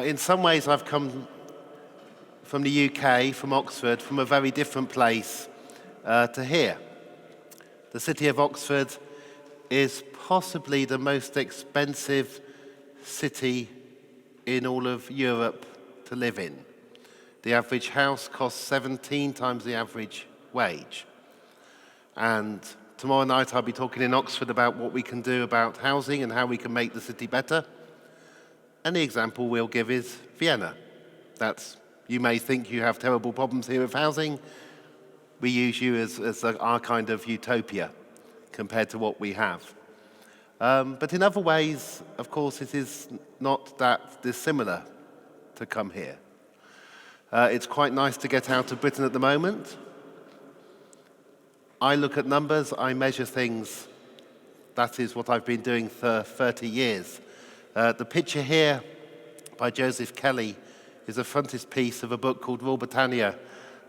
In some ways, I've come from the UK, from Oxford, from a very different place to here. The city of Oxford is possibly the most expensive city in all of Europe to live in. The average house costs 17 times the average wage. And tomorrow night I'll be talking in Oxford about what we can do about housing and how we can make the city better. And the example we'll give is Vienna. You may think you have terrible problems here with housing. We use you as our kind of utopia compared to what we have. But in other ways, of course, it is not that dissimilar to come here. It's quite nice to get out of Britain at the moment. I look at numbers, I measure things. That is what I've been doing for 30 years. The picture here by Joseph Kelly is a frontispiece of a book called Rule Britannia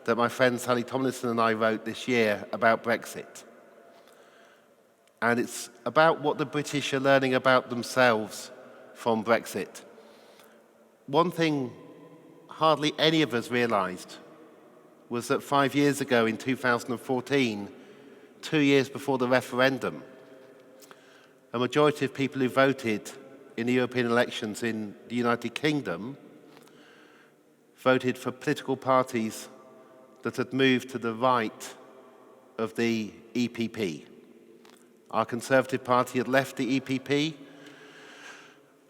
that my friend Sally Tomlinson and I wrote this year about Brexit. And it's about what the British are learning about themselves from Brexit. One thing hardly any of us realized was that 5 years ago in 2014, 2 years before the referendum, a majority of people who voted in the European elections in the United Kingdom voted for political parties that had moved to the right of the EPP. Our Conservative Party had left the EPP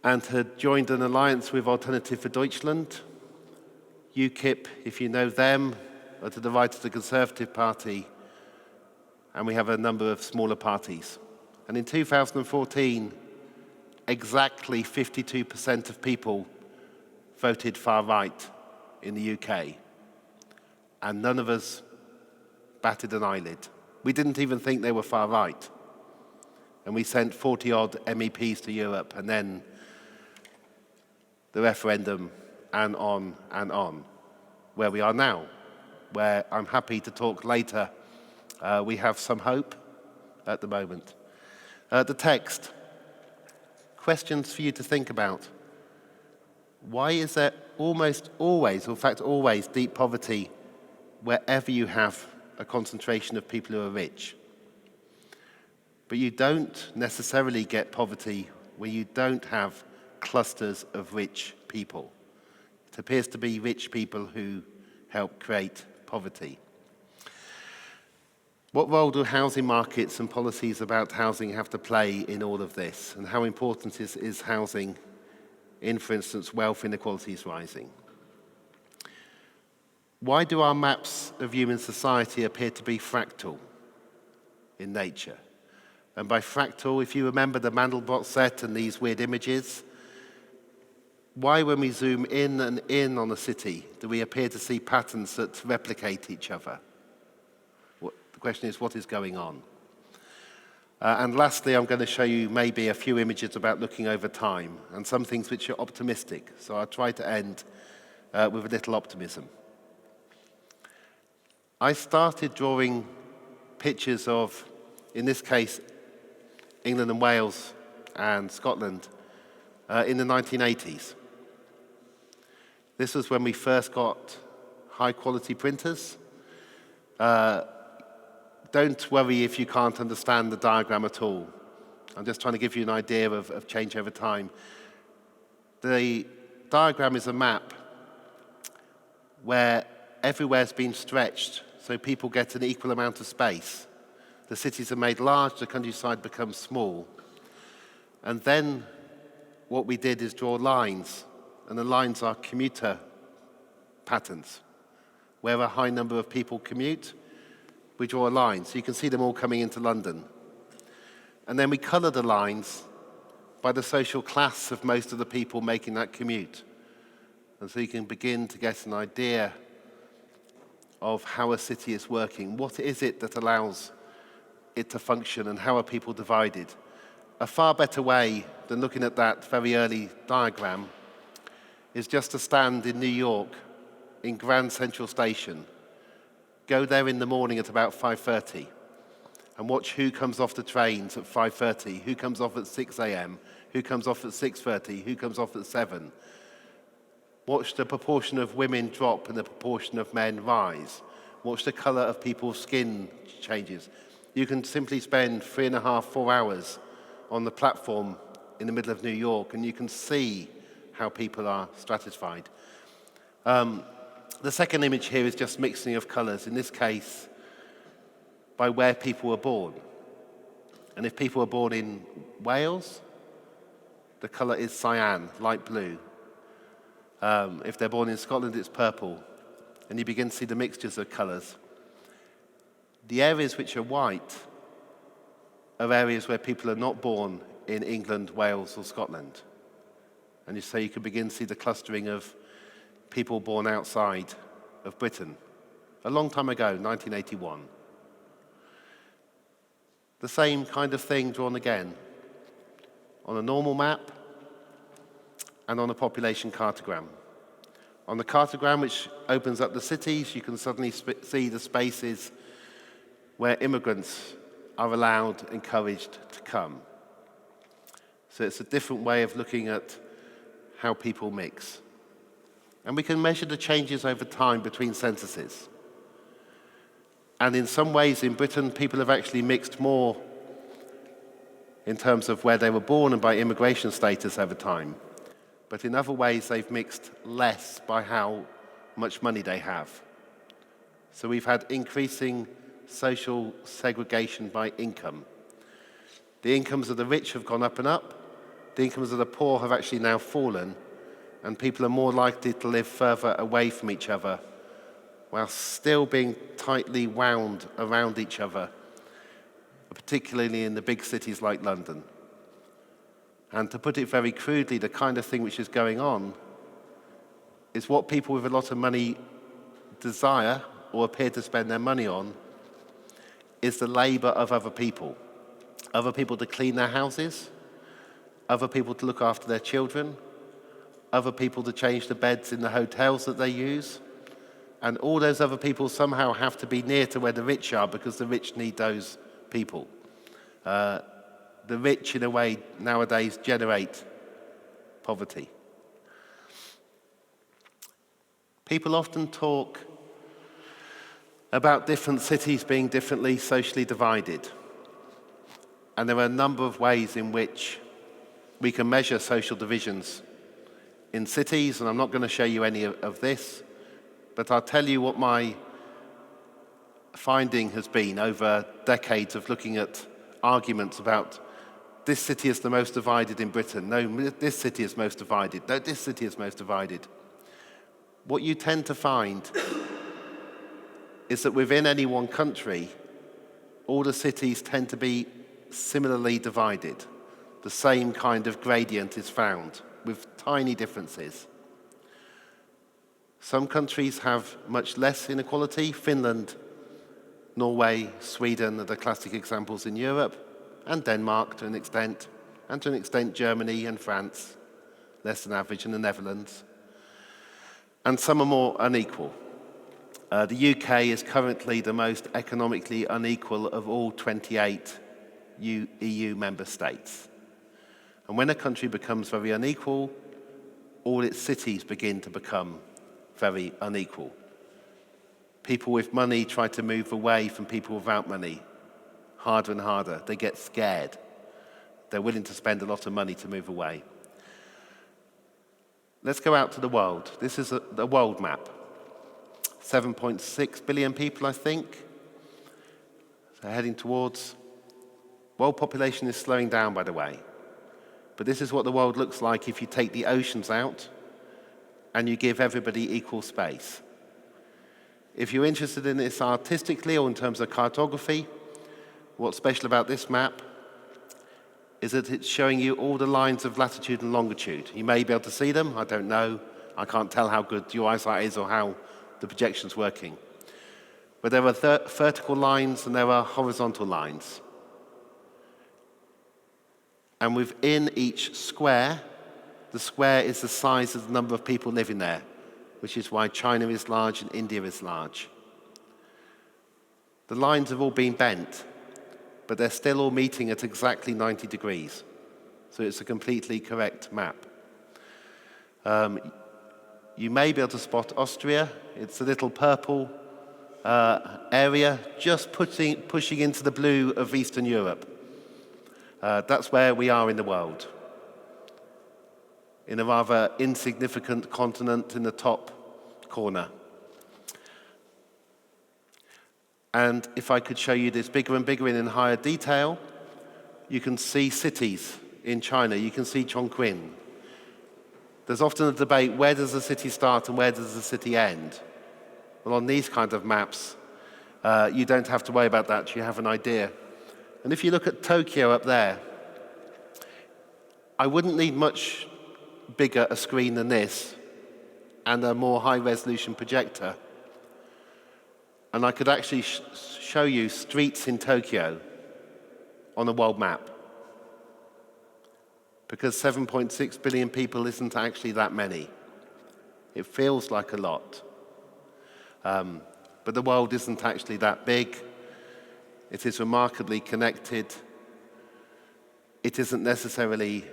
and had joined an alliance with Alternative for Deutschland. UKIP, if you know them, are to the right of the Conservative Party, and we have a number of smaller parties. And in 2014, exactly 52% of people voted far right in the UK, and none of us batted an eyelid. We didn't even think they were far right. And we sent 40-odd MEPs to Europe, and then the referendum, and on, where we are now, where I'm happy to talk later. We have some hope at the moment. The text. Questions for you to think about. Why is there almost always, or in fact always, deep poverty wherever you have a concentration of people who are rich? But you don't necessarily get poverty where you don't have clusters of rich people. It appears to be rich people who help create poverty. What role do housing markets and policies about housing have to play in all of this? And how important is housing in, for instance, wealth inequalities rising? Why do our maps of human society appear to be fractal in nature? And by fractal, if you remember the Mandelbrot set and these weird images, why when we zoom in and in on a city do we appear to see patterns that replicate each other? The question is, what is going on? And lastly, I'm going to show you maybe a few images about looking over time and some things which are optimistic. So I'll try to end with a little optimism. I started drawing pictures of, in this case, England and Wales and Scotland in the 1980s. This was when we first got high-quality printers. Don't worry if you can't understand the diagram at all. I'm just trying to give you an idea of change over time. The diagram is a map where everywhere's been stretched so people get an equal amount of space. The cities are made large, the countryside becomes small. And then what we did is draw lines, and the lines are commuter patterns. Where a high number of people commute, we draw a line, so you can see them all coming into London. And then we color the lines by the social class of most of the people making that commute. And so you can begin to get an idea of how a city is working. What is it that allows it to function, and how are people divided? A far better way than looking at that very early diagram is just to stand in New York in Grand Central Station. Go there in the morning at about 5:30 and watch who comes off the trains at 5:30, who comes off at 6 a.m., who comes off at 6:30, who comes off at 7. Watch the proportion of women drop and the proportion of men rise. Watch the colour of people's skin changes. You can simply spend 3.5, 4 hours on the platform in the middle of New York and you can see how people are stratified. The second image here is just mixing of colours, in this case by where people were born. And if people were born in Wales, the colour is cyan, light blue. If they're born in Scotland, it's purple. And you begin to see the mixtures of colours. The areas which are white are areas where people are not born in England, Wales, or Scotland. And so you can begin to see the clustering of people born outside of Britain. A long time ago, 1981. The same kind of thing drawn again on a normal map and on a population cartogram. On the cartogram, which opens up the cities, you can suddenly see the spaces where immigrants are allowed, encouraged to come. So it's a different way of looking at how people mix. And we can measure the changes over time between censuses. And in some ways in Britain, people have actually mixed more in terms of where they were born and by immigration status over time. But in other ways, they've mixed less by how much money they have. So we've had increasing social segregation by income. The incomes of the rich have gone up and up. The incomes of the poor have actually now fallen. And people are more likely to live further away from each other while still being tightly wound around each other, particularly in the big cities like London. And to put it very crudely, the kind of thing which is going on is what people with a lot of money desire or appear to spend their money on is the labor of other people. Other people to clean their houses, other people to look after their children, other people to change the beds in the hotels that they use, and all those other people somehow have to be near to where the rich are because the rich need those people. The rich, in a way, nowadays generate poverty. People often talk about different cities being differently socially divided. And there are a number of ways in which we can measure social divisions in cities, and I'm not going to show you any of this, but I'll tell you what my finding has been over decades of looking at arguments about this city is the most divided in Britain. No, this city is most divided. No, this city is most divided. What you tend to find is that within any one country, all the cities tend to be similarly divided. The same kind of gradient is found, with tiny differences. Some countries have much less inequality. Finland, Norway, Sweden are the classic examples in Europe, and Denmark to an extent, and to an extent Germany and France, less than average, and the Netherlands. And some are more unequal. The UK is currently the most economically unequal of all 28 EU member states. And when a country becomes very unequal, all its cities begin to become very unequal. People with money try to move away from people without money, harder and harder. They get scared. They're willing to spend a lot of money to move away. Let's go out to the world. This is the world map. 7.6 billion people, I think. So heading towards. World population is slowing down, by the way. But this is what the world looks like if you take the oceans out and you give everybody equal space. If you're interested in this artistically or in terms of cartography, what's special about this map is that it's showing you all the lines of latitude and longitude. You may be able to see them, I don't know. I can't tell how good your eyesight is or how the projection's working. But there are vertical lines and there are horizontal lines. And within each square, the square is the size of the number of people living there, which is why China is large and India is large. The lines have all been bent, but they're still all meeting at exactly 90 degrees. So it's a completely correct map. You may be able to spot Austria. It's a little purple area just pushing into the blue of Eastern Europe. That's where we are in the world, in a rather insignificant continent in the top corner. And if I could show you this bigger and bigger in higher detail, you can see cities in China. You can see Chongqing. There's often a debate, where does the city start and where does the city end? Well, on these kinds of maps, you don't have to worry about that. You have an idea. And if you look at Tokyo up there, I wouldn't need much bigger a screen than this and a more high-resolution projector. And I could actually show you streets in Tokyo on a world map. Because 7.6 billion people isn't actually that many. It feels like a lot. But the world isn't actually that big. It is remarkably connected. It isn't necessarily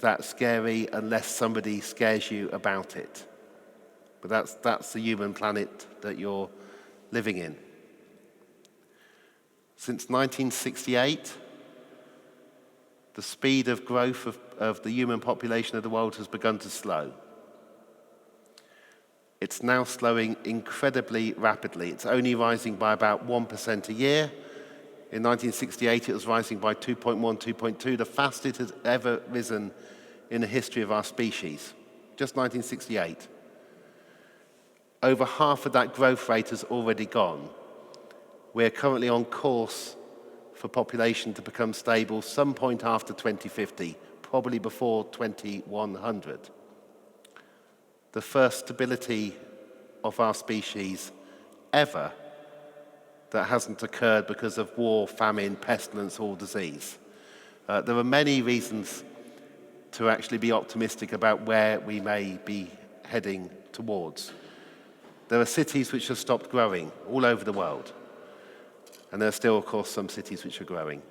that scary unless somebody scares you about it. But that's the human planet that you're living in. Since 1968, the speed of growth of the human population of the world has begun to slow. It's now slowing incredibly rapidly. It's only rising by about 1% a year. In 1968, it was rising by 2.1, 2.2, the fastest it has ever risen in the history of our species. Just 1968. Over half of that growth rate has already gone. We're currently on course for population to become stable some point after 2050, probably before 2100. The first stability of our species ever that hasn't occurred because of war, famine, pestilence, or disease. There are many reasons to actually be optimistic about where we may be heading towards. There are cities which have stopped growing all over the world. And there are still, of course, some cities which are growing.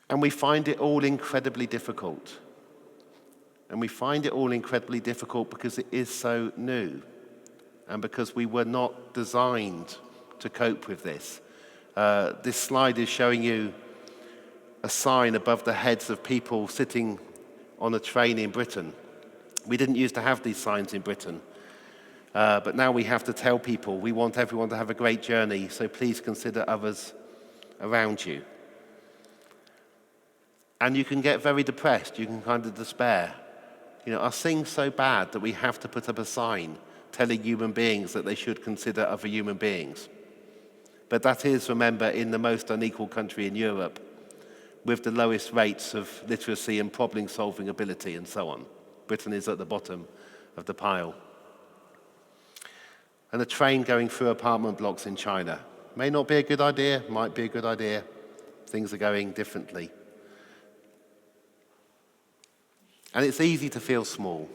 And we find it all incredibly difficult. And we find it all incredibly difficult because it is so new. And because we were not designed to cope with this. This slide is showing you a sign above the heads of people sitting on a train in Britain. We didn't used to have these signs in Britain. But now we have to tell people, we want everyone to have a great journey, so please consider others around you. And you can get very depressed, you can kind of despair. Are things so bad that we have to put up a sign telling human beings that they should consider other human beings? But that is, remember, in the most unequal country in Europe, with the lowest rates of literacy and problem-solving ability and so on. Britain is at the bottom of the pile. And a train going through apartment blocks in China may not be a good idea, might be a good idea. Things are going differently. And it's easy to feel small.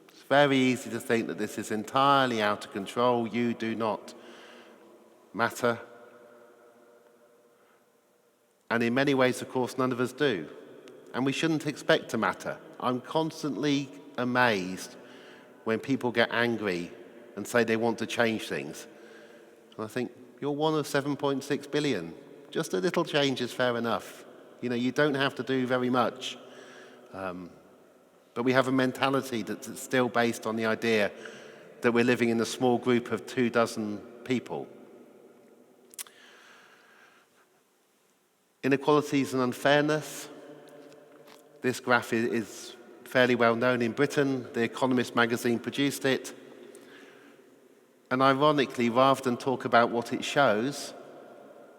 It's very easy to think that this is entirely out of control. You do not matter. And in many ways, of course, none of us do. And we shouldn't expect to matter. I'm constantly amazed when people get angry and say they want to change things. And I think, you're one of 7.6 billion. Just a little change is fair enough. You don't have to do very much. But we have a mentality that's still based on the idea that we're living in a small group of 24 people. Inequalities and unfairness. This graph is fairly well known in Britain. The Economist magazine produced it. And ironically, rather than talk about what it shows,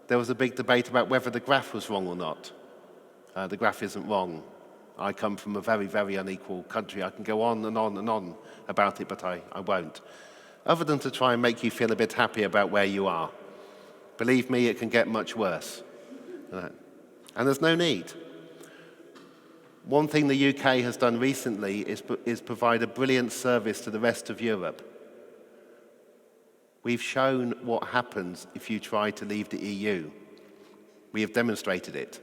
there was a big debate about whether the graph was wrong or not. The graph isn't wrong. I come from a very, very unequal country. I can go on and on and on about it, but I won't. Other than to try and make you feel a bit happy about where you are. Believe me, it can get much worse. And there's no need. One thing the UK has done recently is provide a brilliant service to the rest of Europe. We've shown what happens if you try to leave the EU. We have demonstrated it.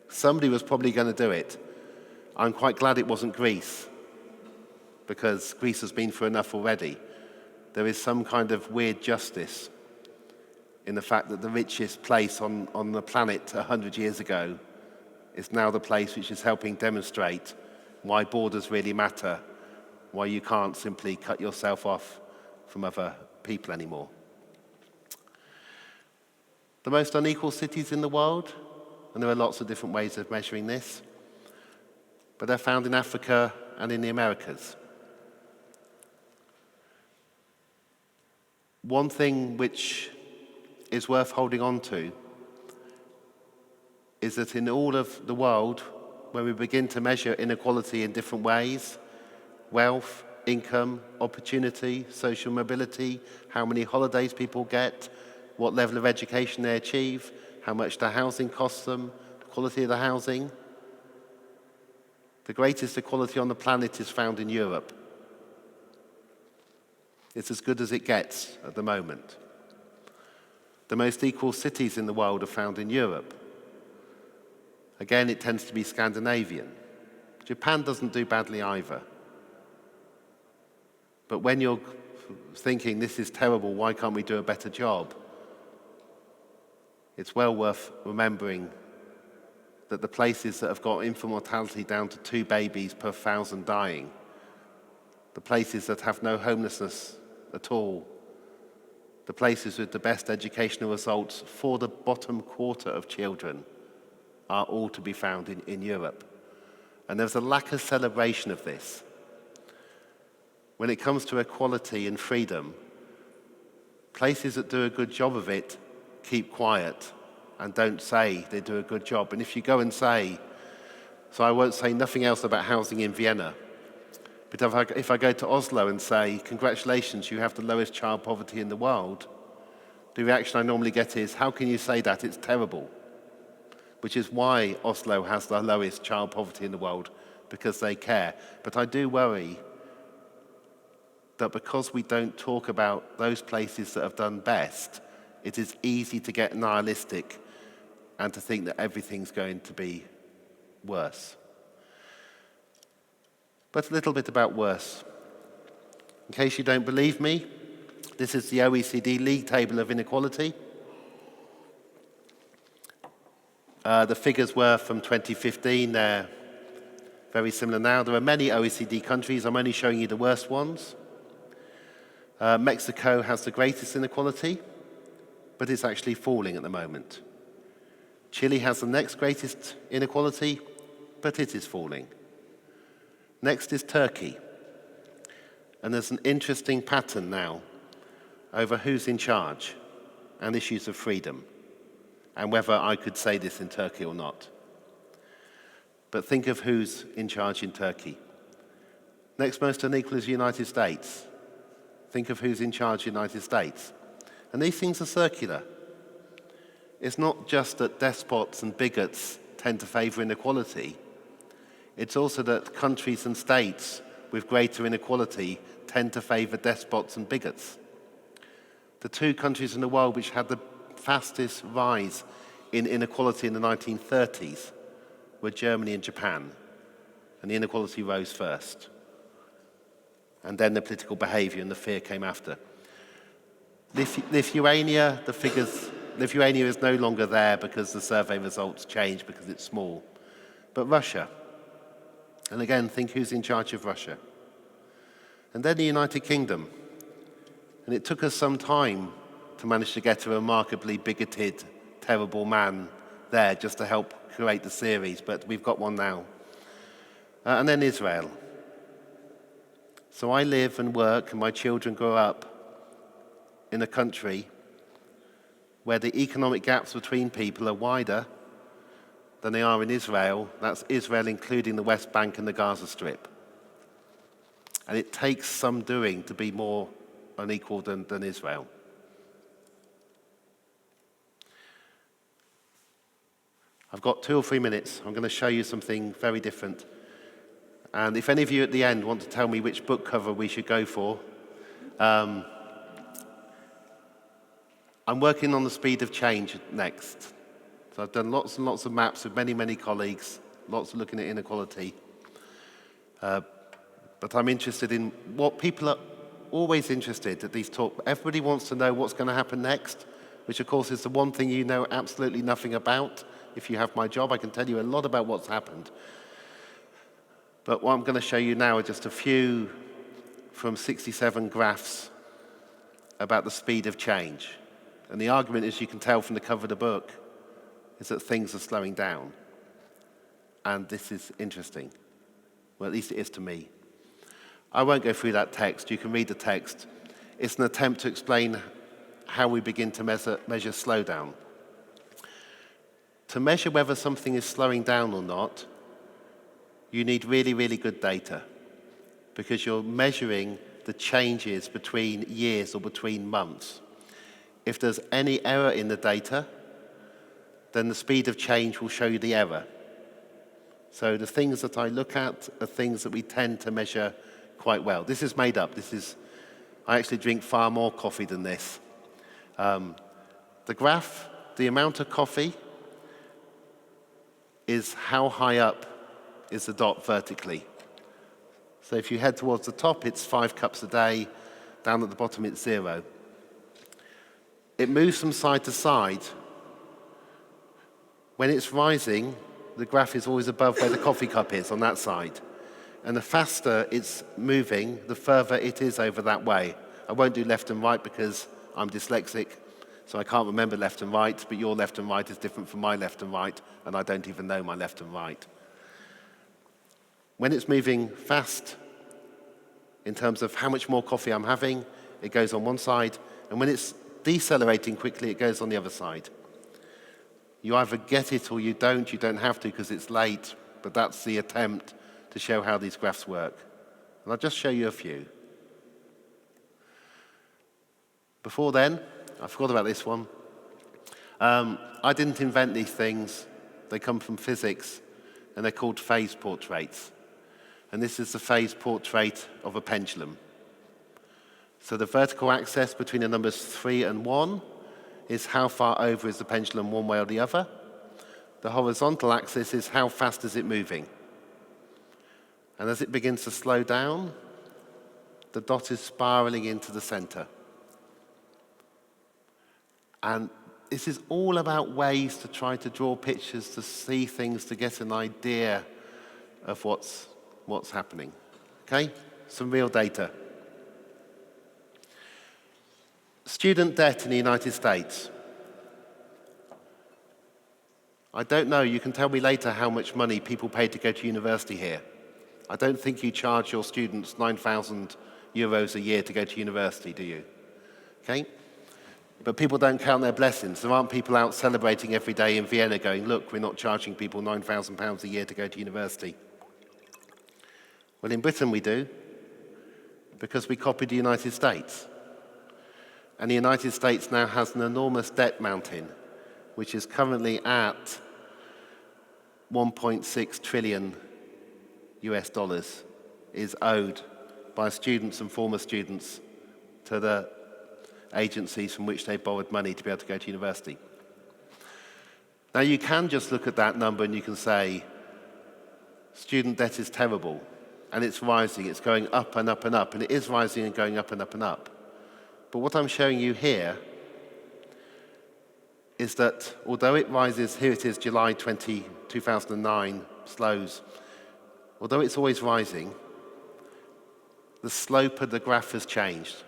Somebody was probably going to do it. I'm quite glad it wasn't Greece, because Greece has been through enough already. There is some kind of weird justice in the fact that the richest place on the planet 100 years ago is now the place which is helping demonstrate why borders really matter, why you can't simply cut yourself off from other people anymore. The most unequal cities in the world, and there are lots of different ways of measuring this, but they're found in Africa and in the Americas. One thing which is worth holding on to is that in all of the world, when we begin to measure inequality in different ways, wealth, income, opportunity, social mobility, how many holidays people get, what level of education they achieve, how much the housing costs them, the quality of the housing, the greatest equality on the planet is found in Europe. It's as good as it gets at the moment. The most equal cities in the world are found in Europe. Again, it tends to be Scandinavian. Japan doesn't do badly either. But when you're thinking, this is terrible, why can't we do a better job? It's well worth remembering that the places that have got infant mortality down to 2 babies per 1,000 dying, the places that have no homelessness at all, the places with the best educational results for the bottom quarter of children are all to be found in Europe. And there's a lack of celebration of this. When it comes to equality and freedom, places that do a good job of it keep quiet and don't say they do a good job. And if you go and say, so I won't say nothing else about housing in Vienna, but if I go to Oslo and say, congratulations, you have the lowest child poverty in the world, the reaction I normally get is, how can you say that? It's terrible. Which is why Oslo has the lowest child poverty in the world, because they care. But I do worry that because we don't talk about those places that have done best, it is easy to get nihilistic and to think that everything's going to be worse. But a little bit about worse. In case you don't believe me, this is the OECD League Table of Inequality. The figures were from 2015. They're very similar now. There are many OECD countries. I'm only showing you the worst ones. Mexico has the greatest inequality, but it's actually falling at the moment. Chile has the next greatest inequality, but it is falling. Next is Turkey. And there's an interesting pattern now over who's in charge and issues of freedom, and whether I could say this in Turkey or not. But think of who's in charge in Turkey. Next most unequal is the United States. Think of who's in charge in the United States. And these things are circular. It's not just that despots and bigots tend to favor inequality. It's also that countries and states with greater inequality tend to favor despots and bigots. The 2 countries in the world which had the fastest rise in inequality in the 1930s were Germany and Japan, and the inequality rose first. And then the political behavior and the fear came after. Lithuania, Lithuania is no longer there because the survey results changed because it's small. But Russia, and again, think who's in charge of Russia. And then the United Kingdom. And it took us some time to manage to get a remarkably bigoted, terrible man there just to help create the series, but we've got one now. And then Israel. So I live and work, and my children grow up in a country where the economic gaps between people are wider than they are in Israel. That's Israel including the West Bank and the Gaza Strip. And it takes some doing to be more unequal than Israel. I've got 2 or 3 minutes. I'm going to show you something very different. And if any of you at the end want to tell me which book cover we should go for, I'm working on the speed of change next. So I've done lots and lots of maps with many, many colleagues, lots of looking at inequality. But I'm interested in what people are always interested at these talks. Everybody wants to know what's going to happen next, which of course is the one thing you know absolutely nothing about. If you have my job, I can tell you a lot about what's happened. But what I'm going to show you now are just a few from 67 graphs about the speed of change. And the argument, as you can tell from the cover of the book, is that things are slowing down. And this is interesting. Well, at least it is to me. I won't go through that text. You can read the text. It's an attempt to explain how we begin to measure slowdown. To measure whether something is slowing down or not, you need really, really good data, because you're measuring the changes between years or between months. If there's any error in the data, then the speed of change will show you the error. So the things that I look at are things that we tend to measure quite well. This is made up. I actually drink far more coffee than this. The graph, the amount of coffee, is how high up is the dot vertically. So if you head towards the top, it's 5 cups a day. Down at the bottom, it's 0. It moves from side to side. When it's rising, the graph is always above where the coffee cup is on that side. And the faster it's moving, the further it is over that way. I won't do left and right because I'm dyslexic, so I can't remember left and right, but your left and right is different from my left and right, and I don't even know my left and right. When it's moving fast, in terms of how much more coffee I'm having, it goes on one side, and when it's decelerating quickly, it goes on the other side. You either get it or you don't have to because it's late, but that's the attempt to show how these graphs work. And I'll just show you a few. Before then, I forgot about this one. I didn't invent these things. They come from physics, and they're called phase portraits. And this is the phase portrait of a pendulum. So the vertical axis between the numbers 3 and 1 is how far over is the pendulum one way or the other. The horizontal axis is how fast is it moving. And as it begins to slow down, the dot is spiraling into the center. And this is all about ways to try to draw pictures, to see things, to get an idea of what's happening. Okay? Some real data. Student debt in the United States. I don't know, you can tell me later how much money people pay to go to university here. I don't think you charge your students 9,000 euros a year to go to university, do you? Okay? But people don't count their blessings. There aren't people out celebrating every day in Vienna going, look, we're not charging people £9,000 a year to go to university. Well, in Britain we do, because we copied the United States. And the United States now has an enormous debt mountain, which is currently at 1.6 trillion US dollars is owed by students and former students to the agencies from which they borrowed money to be able to go to university. Now you can just look at that number and you can say, student debt is terrible, and it's rising, it's going up and up and up, and it is rising and going up and up and up. But what I'm showing you here is that although it rises, here it is, July 2009, slows, although it's always rising, the slope of the graph has changed.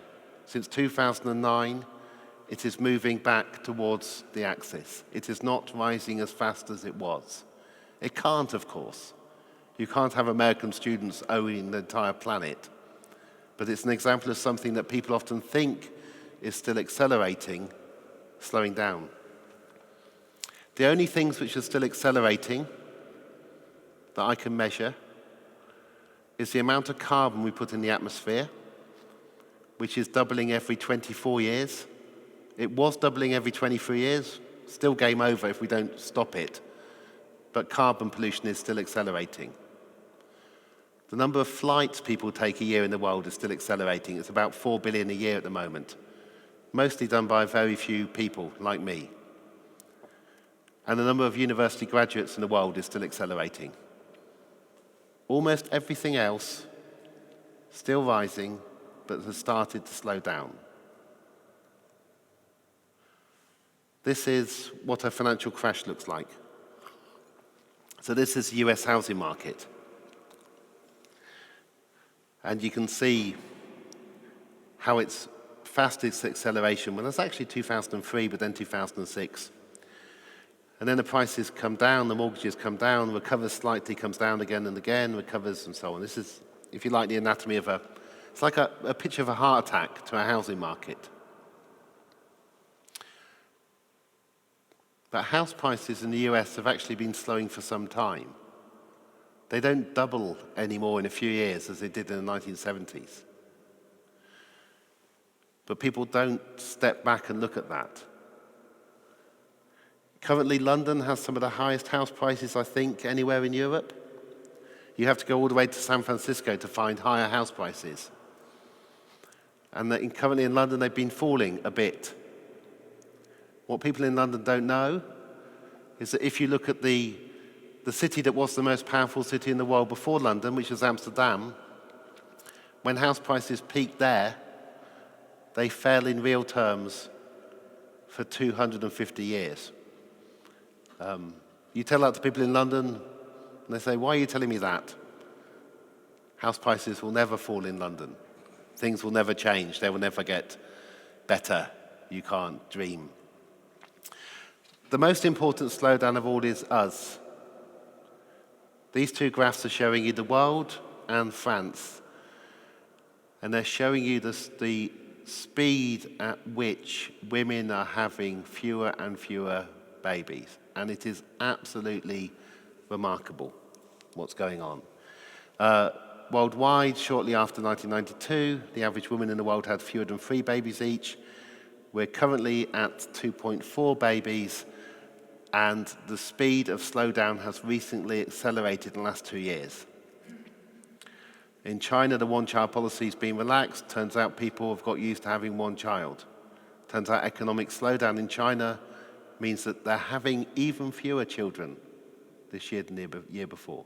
Since 2009, it is moving back towards the axis. It is not rising as fast as it was. It can't, of course. You can't have American students owning the entire planet. But it's an example of something that people often think is still accelerating, slowing down. The only things which are still accelerating that I can measure is the amount of carbon we put in the atmosphere, which is doubling every 24 years. It was doubling every 23 years, still game over if we don't stop it. But carbon pollution is still accelerating. The number of flights people take a year in the world is still accelerating. It's about 4 billion a year at the moment, mostly done by very few people like me. And the number of university graduates in the world is still accelerating. Almost everything else still rising, but has started to slow down. This is what a financial crash looks like. So this is the US housing market. And you can see how its fastest acceleration, well, that's actually 2003, but then 2006. And then the prices come down, the mortgages come down, recovers slightly, comes down again and again, recovers and so on. This is, if you like, the anatomy of it's like a picture of a heart attack to a housing market. But house prices in the US have actually been slowing for some time. They don't double anymore in a few years as they did in the 1970s. But people don't step back and look at that. Currently, London has some of the highest house prices, I think, anywhere in Europe. You have to go all the way to San Francisco to find higher house prices. And currently in London, they've been falling a bit. What people in London don't know is that if you look at the city that was the most powerful city in the world before London, which was Amsterdam, when house prices peaked there, they fell in real terms for 250 years. You tell that to people in London, and they say, why are you telling me that? House prices will never fall in London. Things will never change. They will never get better. You can't dream. The most important slowdown of all is us. These two graphs are showing you the world and France. And they're showing you the speed at which women are having fewer and fewer babies. And it is absolutely remarkable what's going on. Worldwide, shortly after 1992, the average woman in the world had fewer than 3 babies each. We're currently at 2.4 babies, and the speed of slowdown has recently accelerated in the last 2 years. In China, the one-child policy has been relaxed. Turns out people have got used to having one child. Turns out economic slowdown in China means that they're having even fewer children this year than the year before.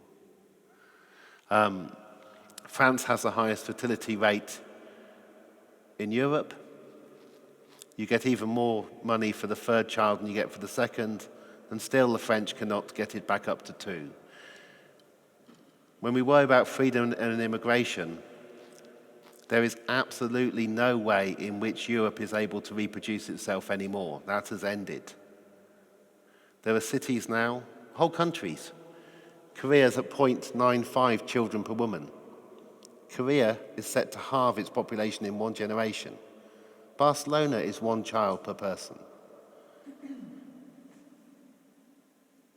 France has the highest fertility rate in Europe. You get even more money for the 3rd child than you get for the 2nd, and still the French cannot get it back up to 2. When we worry about freedom and immigration, there is absolutely no way in which Europe is able to reproduce itself anymore. That has ended. There are cities now, whole countries. Korea's at 0.95 children per woman. Korea is set to halve its population in 1 generation. Barcelona is 1 child per person.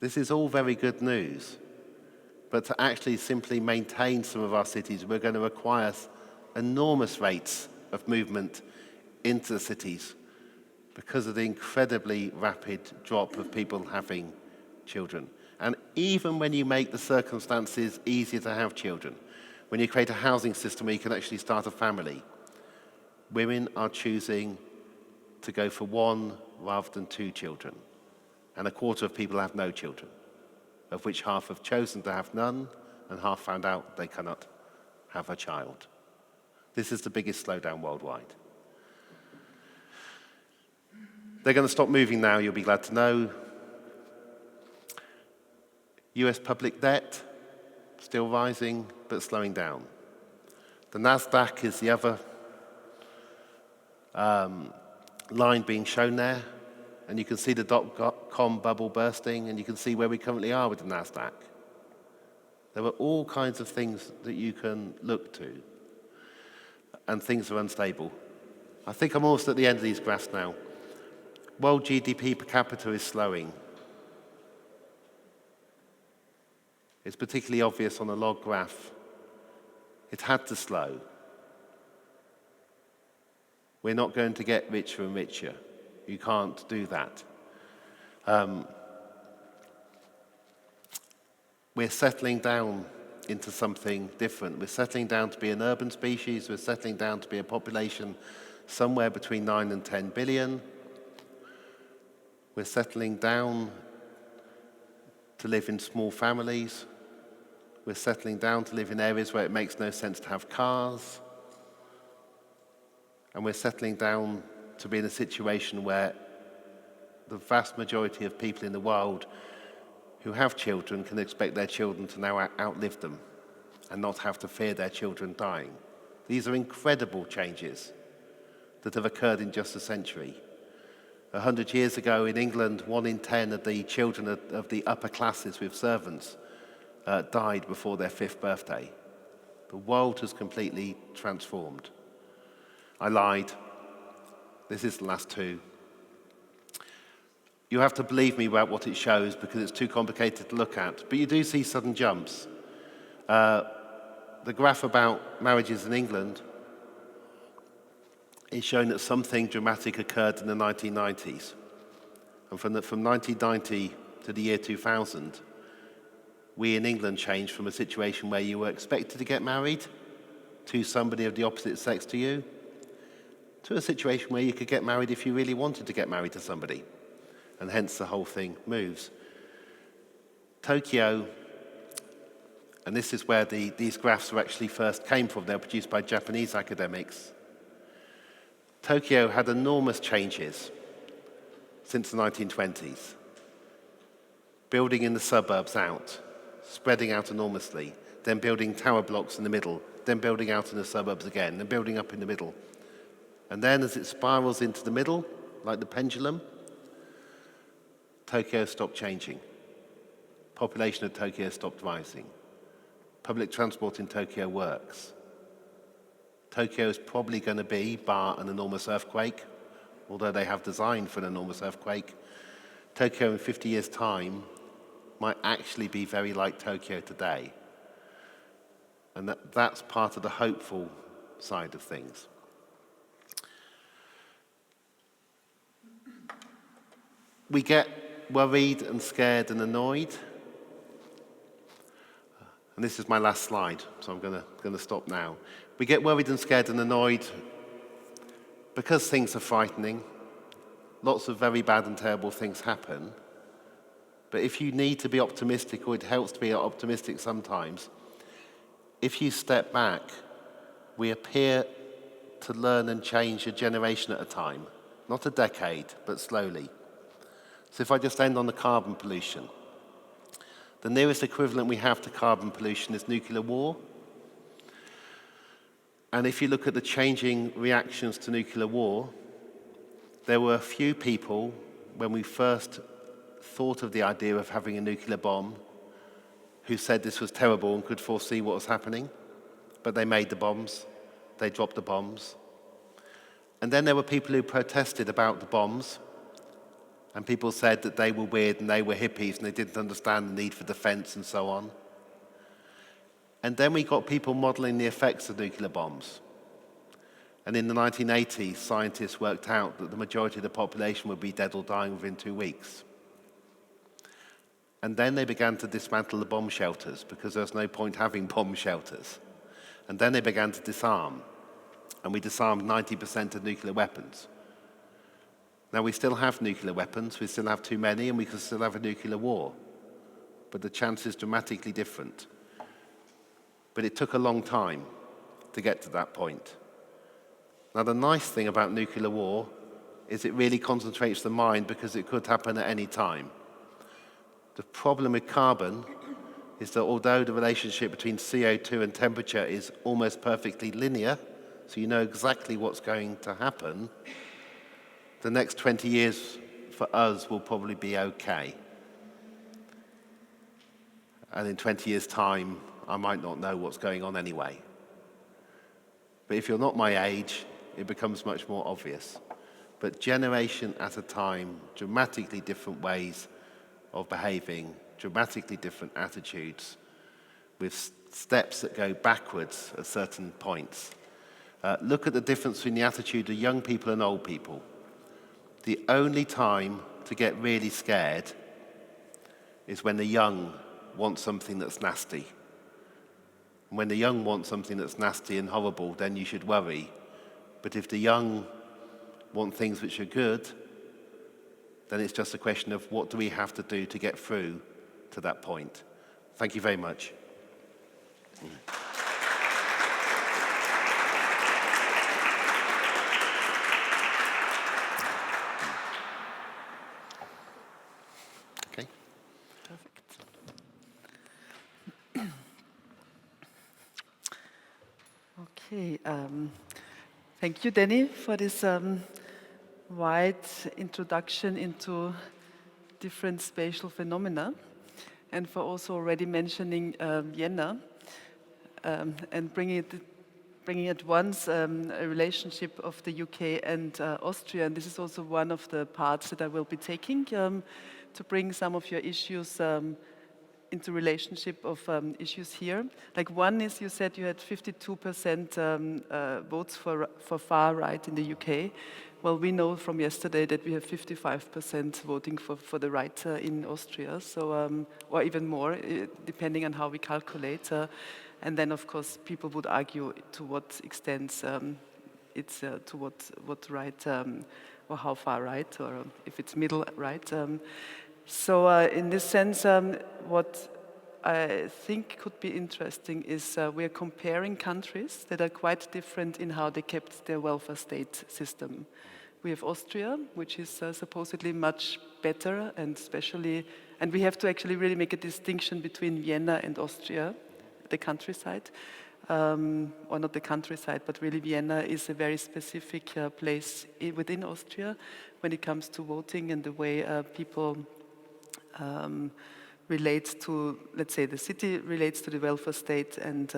This is all very good news, but to actually simply maintain some of our cities, we're going to require enormous rates of movement into the cities because of the incredibly rapid drop of people having children. And even when you make the circumstances easier to have children, when you create a housing system where you can actually start a family, women are choosing to go for 1 rather than 2 children. And a quarter of people have no children, of which half have chosen to have none, and half found out they cannot have a child. This is the biggest slowdown worldwide. They're going to stop moving now, you'll be glad to know. US public debt, still rising, but slowing down. The NASDAQ is the other line being shown there. And you can see the dot-com bubble bursting, and you can see where we currently are with the NASDAQ. There are all kinds of things that you can look to, and things are unstable. I think I'm almost at the end of these graphs now. World GDP per capita is slowing. It's particularly obvious on the log graph. It had to slow. We're not going to get richer and richer. You can't do that. We're settling down into something different. We're settling down to be an urban species. We're settling down to be a population somewhere between 9 and 10 billion. We're settling down to live in small families. We're settling down to live in areas where it makes no sense to have cars. And we're settling down to be in a situation where the vast majority of people in the world who have children can expect their children to now outlive them and not have to fear their children dying. These are incredible changes that have occurred in just a century. 100 years ago in England, 1 in 10 of the children of the upper classes with servants died before their 5th birthday. The world has completely transformed. I lied. This is the last 2. You have to believe me about what it shows because it's too complicated to look at. But you do see sudden jumps. The graph about marriages in England is showing that something dramatic occurred in the 1990s. And from 1990 to the year 2000, we in England changed from a situation where you were expected to get married to somebody of the opposite sex to you, to a situation where you could get married if you really wanted to get married to somebody. And hence the whole thing moves. Tokyo, and this is where these graphs actually first came from. They were produced by Japanese academics. Tokyo had enormous changes since the 1920s. Building in the suburbs out, spreading out enormously, then building tower blocks in the middle, then building out in the suburbs again, then building up in the middle. And then as it spirals into the middle, like the pendulum, Tokyo stopped changing. Population of Tokyo stopped rising. Public transport in Tokyo works. Tokyo is probably going to be, bar an enormous earthquake, although they have designed for an enormous earthquake, Tokyo in 50 years' time might actually be very like Tokyo today. And that's part of the hopeful side of things. We get worried and scared and annoyed. And this is my last slide, so I'm going to stop now. We get worried and scared and annoyed because things are frightening. Lots of very bad and terrible things happen. But if you need to be optimistic, or it helps to be optimistic sometimes, if you step back, we appear to learn and change a generation at a time. Not a decade, but slowly. So if I just end on the carbon pollution, the nearest equivalent we have to carbon pollution is nuclear war. And if you look at the changing reactions to nuclear war, there were a few people, when we first thought of the idea of having a nuclear bomb, who said this was terrible and could foresee what was happening. But they made the bombs, they dropped the bombs. And then there were people who protested about the bombs, and people said that they were weird and they were hippies and they didn't understand the need for defense and so on. And then we got people modeling the effects of nuclear bombs. And in the 1980s, scientists worked out that the majority of the population would be dead or dying within 2 weeks. And then they began to dismantle the bomb shelters because there was no point having bomb shelters. And then they began to disarm. And we disarmed 90% of nuclear weapons. Now, we still have nuclear weapons, we still have too many, and we can still have a nuclear war. But the chance is dramatically different. But it took a long time to get to that point. Now, the nice thing about nuclear war is it really concentrates the mind because it could happen at any time. The problem with carbon is that although the relationship between CO2 and temperature is almost perfectly linear, so you know exactly what's going to happen, the next 20 years for us will probably be okay. And in 20 years' time, I might not know what's going on anyway. But if you're not my age, it becomes much more obvious. But generation at a time, dramatically different ways of behaving, dramatically different attitudes, with steps that go backwards at certain points. Look at the difference between the attitude of young people and old people. The only time to get really scared is when the young want something that's nasty. And when the young want something that's nasty and horrible, then you should worry. But if the young want things which are good, then it's just a question of what do we have to do to get through to that point. Thank you very much. Okay. Perfect. Okay. Thank you, Danny, for this wide introduction into different spatial phenomena, and for also already mentioning Vienna and bringing at once a relationship of the UK and Austria. And this is also one of the parts that I will be taking to bring some of your issues into relationship of issues here. Like one is, you said you had 52% votes for far right in the UK. Well, we know from yesterday that we have 55% voting for the right in Austria, so or even more, depending on how we calculate. And then, of course, people would argue to what extent it's to what right or how far right, or if it's middle right. So in this sense, what I think could be interesting is we are comparing countries that are quite different in how they kept their welfare state system. We have Austria, which is supposedly much better, and we have to actually really make a distinction between Vienna and Austria, the countryside, or not the countryside, but really Vienna is a very specific place within Austria when it comes to voting and the way people relates to, let's say, the city relates to the welfare state, and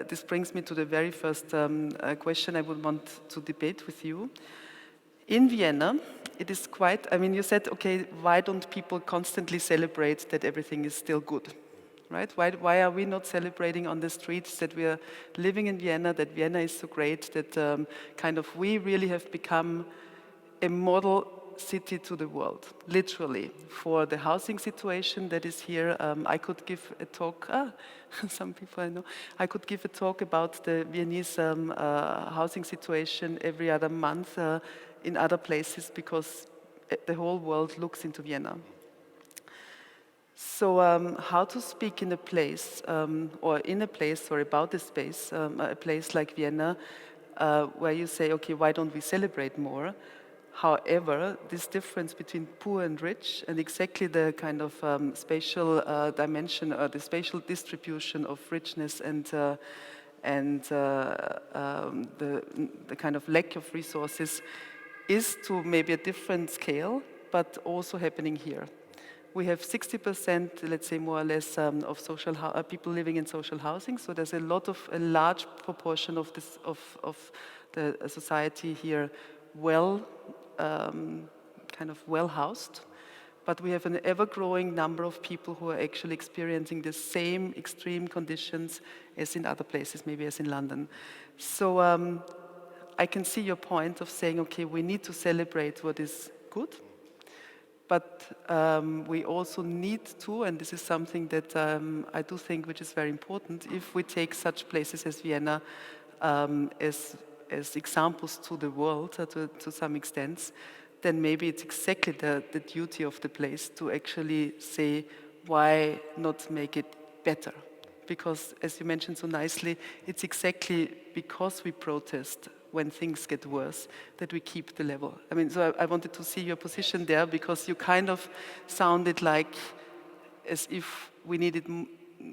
this brings me to the very first question I would want to debate with you. In Vienna, it is quite, I mean, you said, okay, why don't people constantly celebrate that everything is still good, right? Why are we not celebrating on the streets that we are living in Vienna, that Vienna is so great, that kind of we really have become a model city to the world, literally, for the housing situation that is here. I could give a talk, some people I know, I could give a talk about the Viennese housing situation every other month in other places, because the whole world looks into Vienna. So how to speak in a place, or about a space, a place like Vienna, where you say, okay, why don't we celebrate more? However, this difference between poor and rich, and exactly the kind of spatial dimension, or the spatial distribution of richness and the kind of lack of resources, is to maybe a different scale, but also happening here. We have 60%, let's say more or less, of people living in social housing. So there's a large proportion of the society here kind of well housed, but we have an ever-growing number of people who are actually experiencing the same extreme conditions as in other places, maybe as in London. So I can see your point of saying, okay, we need to celebrate what is good, but we also need to, and this is something that I do think which is very important, if we take such places as Vienna as examples to the world, to some extent, then maybe it's exactly the duty of the place to actually say, why not make it better? Because, as you mentioned so nicely, it's exactly because we protest when things get worse that we keep the level. I mean, so I wanted to see your position there, because you kind of sounded like as if we needed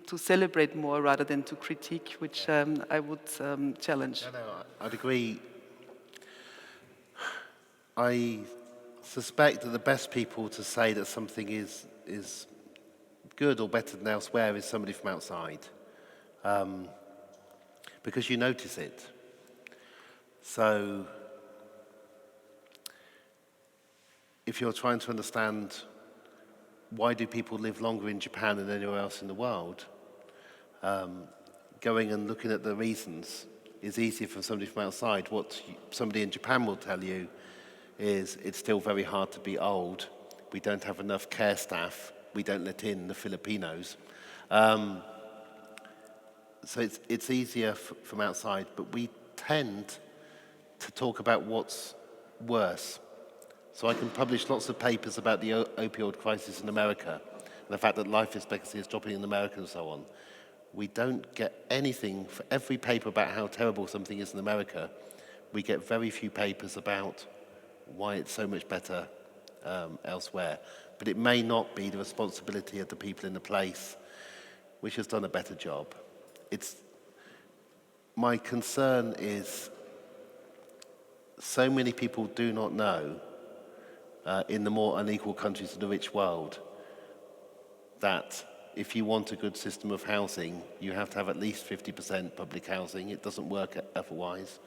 to celebrate more rather than to critique, which I would challenge. No, I'd agree. I suspect that the best people to say that something is good or better than elsewhere is somebody from outside, because you notice it. So if you're trying to understand why do people live longer in Japan than anywhere else in the world, going and looking at the reasons is easier for somebody from outside. What somebody in Japan will tell you is it's still very hard to be old. We don't have enough care staff. We don't let in the Filipinos. So it's easier from outside, but we tend to talk about what's worse. So I can publish lots of papers about the opioid crisis in America, and the fact that life expectancy is dropping in America and so on, we don't get anything for every paper about how terrible something is in America. We get very few papers about why it's so much better elsewhere. But it may not be the responsibility of the people in the place which has done a better job. My concern is so many people do not know in the more unequal countries of the rich world that if you want a good system of housing, you have to have at least 50% public housing. It doesn't work otherwise.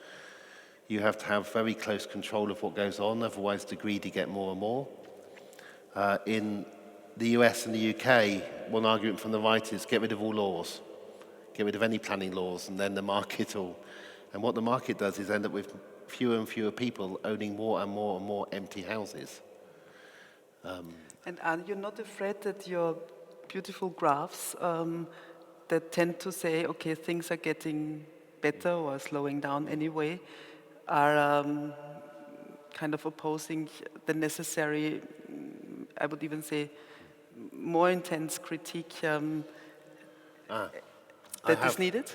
You have to have very close control of what goes on, otherwise the greedy get more and more. In the US and the UK, one argument from the right is get rid of all laws, get rid of any planning laws, and then the market will... And what the market does is end up with fewer and fewer people owning more and more and more empty houses. And are you not afraid that your beautiful graphs that tend to say, okay, things are getting better or slowing down anyway, are kind of opposing the necessary, I would even say, more intense critique that is needed?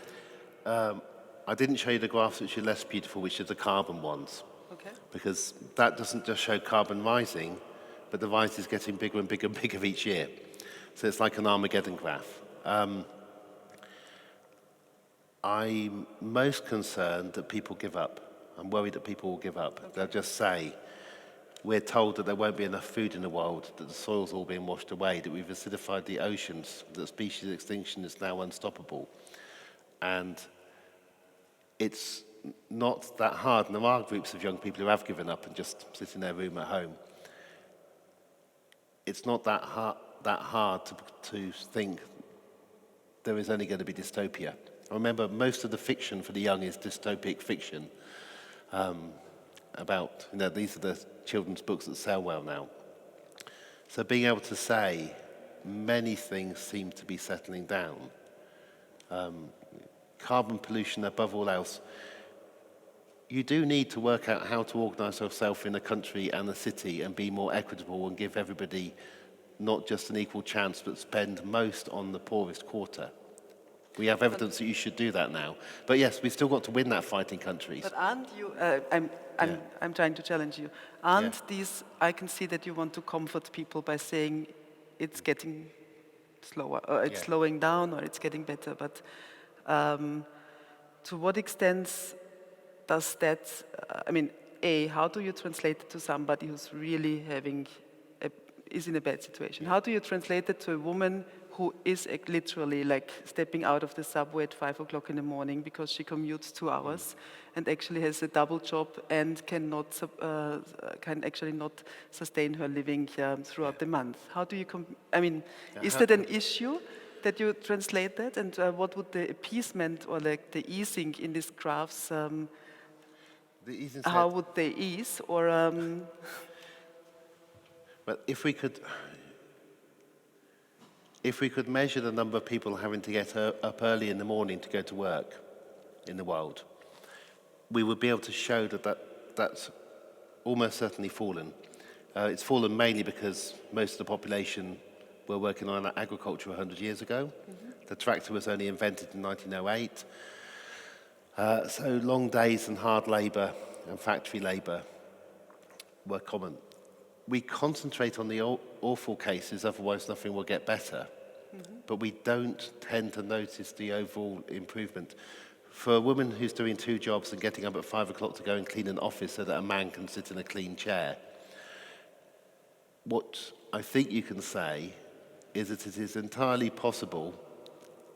I didn't show you the graphs which are less beautiful, which are the carbon ones. Okay. Because that doesn't just show carbon rising, but the rise is getting bigger and bigger and bigger each year. So it's like an Armageddon graph. I'm most concerned that people give up. I'm worried that people will give up. Okay. They'll just say, we're told that there won't be enough food in the world, that the soil's all being washed away, that we've acidified the oceans, that species extinction is now unstoppable. And it's not that hard. And there are groups of young people who have given up and just sit in their room at home. It's not that hard to think there is only going to be dystopia. I remember most of the fiction for the young is dystopic fiction. About, these are the children's books that sell well now. So being able to say many things seem to be settling down. Carbon pollution above all else. You do need to work out how to organise yourself in a country and a city and be more equitable and give everybody not just an equal chance, but spend most on the poorest quarter. We have evidence that you should do that now. But yes, we've still got to win that fight in countries. But aren't you, I'm trying to challenge you, aren't these, I can see that you want to comfort people by saying it's getting slower, or it's slowing down, or it's getting better, but to what extent does that, how do you translate it to somebody who's really is in a bad situation? How do you translate it to a woman who is literally like stepping out of the subway at 5 o'clock in the morning because she commutes 2 hours and actually has a double job and can actually not sustain her living throughout the month? How do you, is that an issue that you translate that? And what would the appeasement or like the easing in these graphs, how would they ease? Or Well, if we could measure the number of people having to get up early in the morning to go to work in the world, we would be able to show that's almost certainly fallen. It's fallen mainly because most of the population were working on agriculture 100 years ago. Mm-hmm. The tractor was only invented in 1908. So long days and hard labour and factory labour were common. We concentrate on the awful cases, otherwise nothing will get better. Mm-hmm. But we don't tend to notice the overall improvement. For a woman who's doing 2 jobs and getting up at 5 o'clock to go and clean an office so that a man can sit in a clean chair, what I think you can say is that it is entirely possible,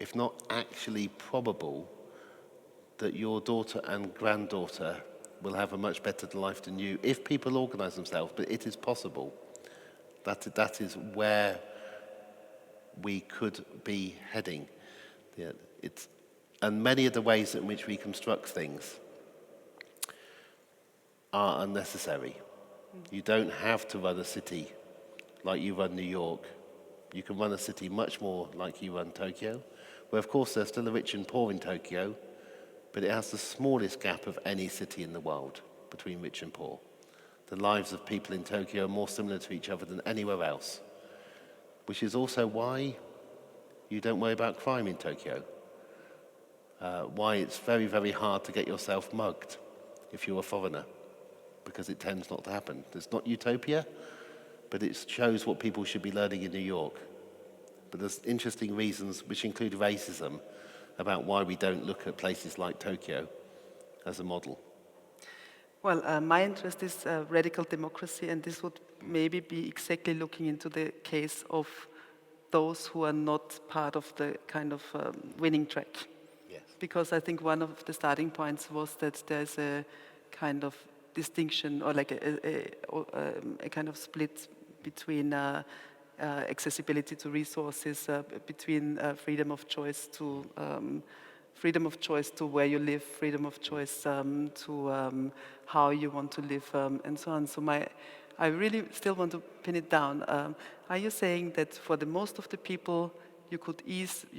if not actually probable, that your daughter and granddaughter will have a much better life than you if people organise themselves, but it is possible. That is where we could be heading. Yeah, and many of the ways in which we construct things are unnecessary. Mm-hmm. You don't have to run a city like you run New York. You can run a city much more like you run Tokyo, where of course there's still the rich and poor in Tokyo, but it has the smallest gap of any city in the world between rich and poor. The lives of people in Tokyo are more similar to each other than anywhere else. which is also why you don't worry about crime in Tokyo. Why it's very, very hard to get yourself mugged if you're a foreigner, because it tends not to happen. It's not utopia, but it shows what people should be learning in New York. But there's interesting reasons, which include racism, about why we don't look at places like Tokyo as a model. Well, my interest is radical democracy, and this would maybe be exactly looking into the case of those who are not part of the kind of winning track. Yes. Because I think one of the starting points was that there's a kind of distinction, or like a kind of split between accessibility to resources, between freedom of choice to where you live, freedom of choice to how you want to live, and so on. So I really still want to pin it down. Are you saying that for the most of the people, you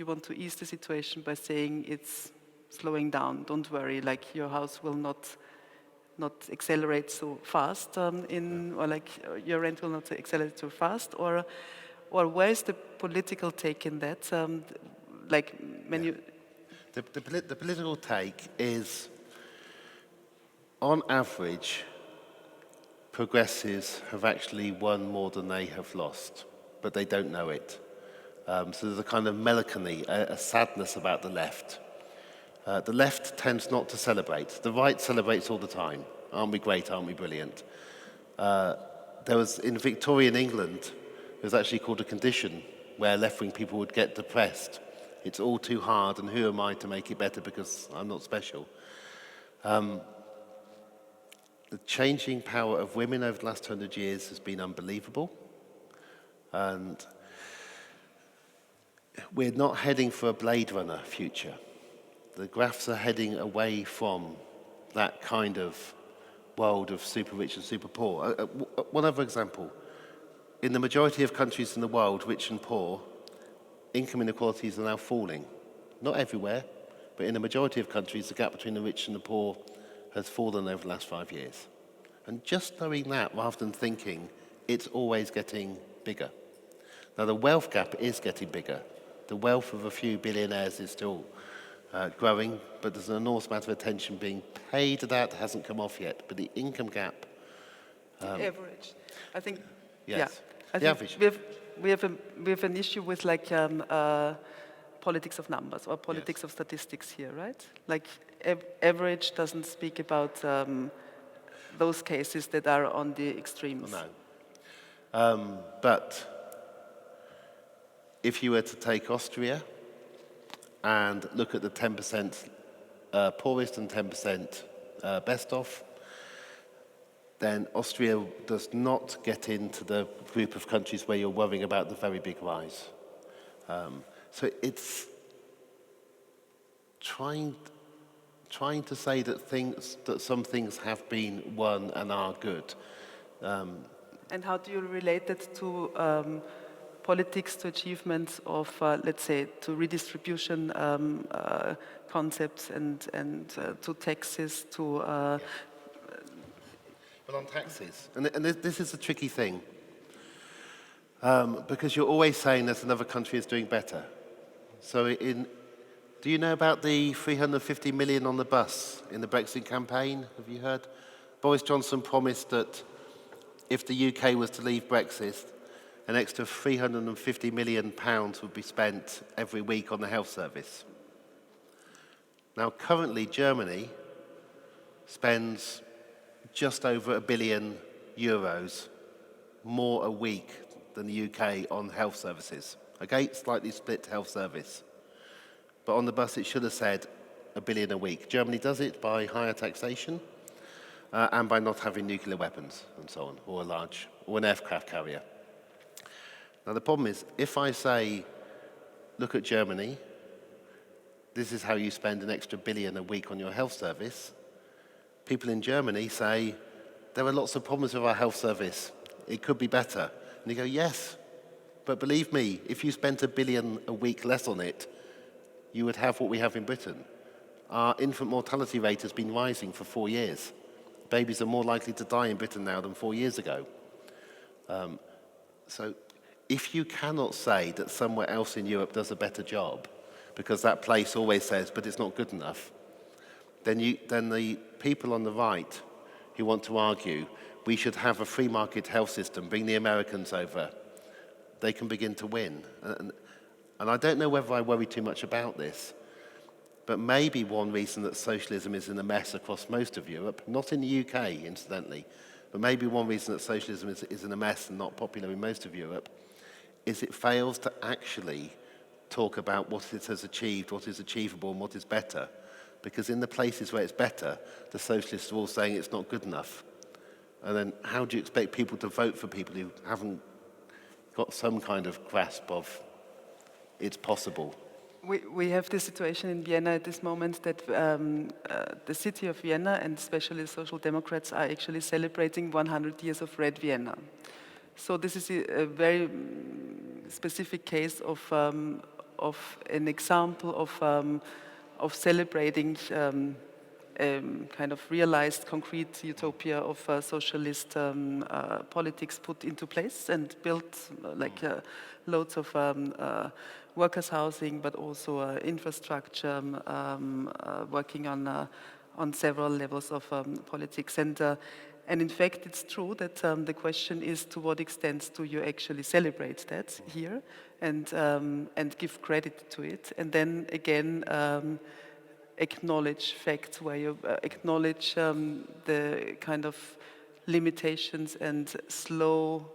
want to ease the situation by saying it's slowing down? Don't worry, like your house will not accelerate so fast, or like your rent will not accelerate so fast, or where is the political take in that? Like when you. The political take is, on average, progressives have actually won more than they have lost, but they don't know it. So there's a kind of melancholy, a sadness about the left. The left tends not to celebrate. The right celebrates all the time. Aren't we great? Aren't we brilliant? There was, in Victorian England, it was actually called a condition where left-wing people would get depressed. It's all too hard, and who am I to make it better because I'm not special? The changing power of women over the last 100 years has been unbelievable. And we're not heading for a Blade Runner future. The graphs are heading away from that kind of world of super rich and super poor. One other example. In the majority of countries in the world, rich and poor, income inequalities are now falling. Not everywhere, but in the majority of countries, the gap between the rich and the poor has fallen over the last 5 years. And just knowing that, rather than thinking it's always getting bigger. Now, the wealth gap is getting bigger. The wealth of a few billionaires is still growing, but there's an enormous amount of attention being paid to that. It hasn't come off yet, but the income gap. Average. I think. Yes. Yeah. The average. We have an issue with like politics of numbers or politics of statistics here, right? Like average doesn't speak about those cases that are on the extremes. No. But if you were to take Austria and look at the 10% poorest and 10% best off, then Austria does not get into the group of countries where you're worrying about the very big rise. So it's trying to say that some things have been won and are good. And how do you relate that to politics, to achievements of, let's say, to redistribution concepts and to taxes, to... Well, on taxes, and this is a tricky thing, because you're always saying that another country is doing better. So do you know about the 350 million on the bus in the Brexit campaign? Have you heard? Boris Johnson promised that if the UK was to leave Brexit, an extra £350 million would be spent every week on the health service. Now, currently, Germany spends just over €1 billion more a week than the UK on health services. Okay, slightly split health service. But on the bus, it should have said $1 billion a week. Germany does it by higher taxation and by not having nuclear weapons and so on, or an aircraft carrier. Now, the problem is, if I say, look at Germany, this is how you spend an extra $1 billion a week on your health service, people in Germany say, there are lots of problems with our health service. It could be better. And you go, yes, but believe me, if you spent $1 billion a week less on it, you would have what we have in Britain. Our infant mortality rate has been rising for 4 years. Babies are more likely to die in Britain now than 4 years ago. So if you cannot say that somewhere else in Europe does a better job, because that place always says, but it's not good enough, then the people on the right who want to argue we should have a free market health system, bring the Americans over, they can begin to win. And I don't know whether I worry too much about this, but maybe one reason that socialism is in a mess across most of Europe, not in the UK, incidentally, but maybe one reason that socialism is in a mess and not popular in most of Europe, is it fails to actually talk about what it has achieved, what is achievable, and what is better. Because in the places where it's better, the socialists are all saying it's not good enough. And then how do you expect people to vote for people who haven't got some kind of grasp of it's possible? We have this situation in Vienna at this moment that the city of Vienna, and especially the Social Democrats, are actually celebrating 100 years of Red Vienna. So this is a very specific case of an example of celebrating kind of realized concrete utopia of socialist politics put into place and built loads of workers' housing, but also infrastructure, working on several levels of politics. And in fact, it's true that the question is, to what extent do you actually celebrate that here and give credit to it? And then again, acknowledge facts where you acknowledge the kind of limitations and slow,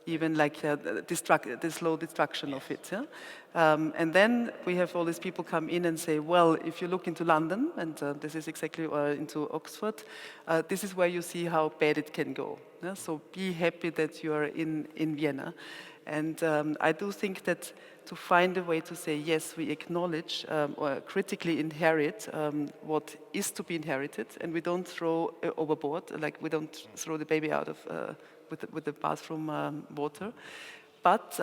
even like the slow destruction of it. Yeah? And then we have all these people come in and say, well, if you look into London, and this is exactly, into Oxford, this is where you see how bad it can go. Yeah? So be happy that you are in Vienna. And I do think that to find a way to say, yes, we acknowledge or critically inherit what is to be inherited, and we don't throw overboard, like we don't throw the baby out of with the bathroom water. But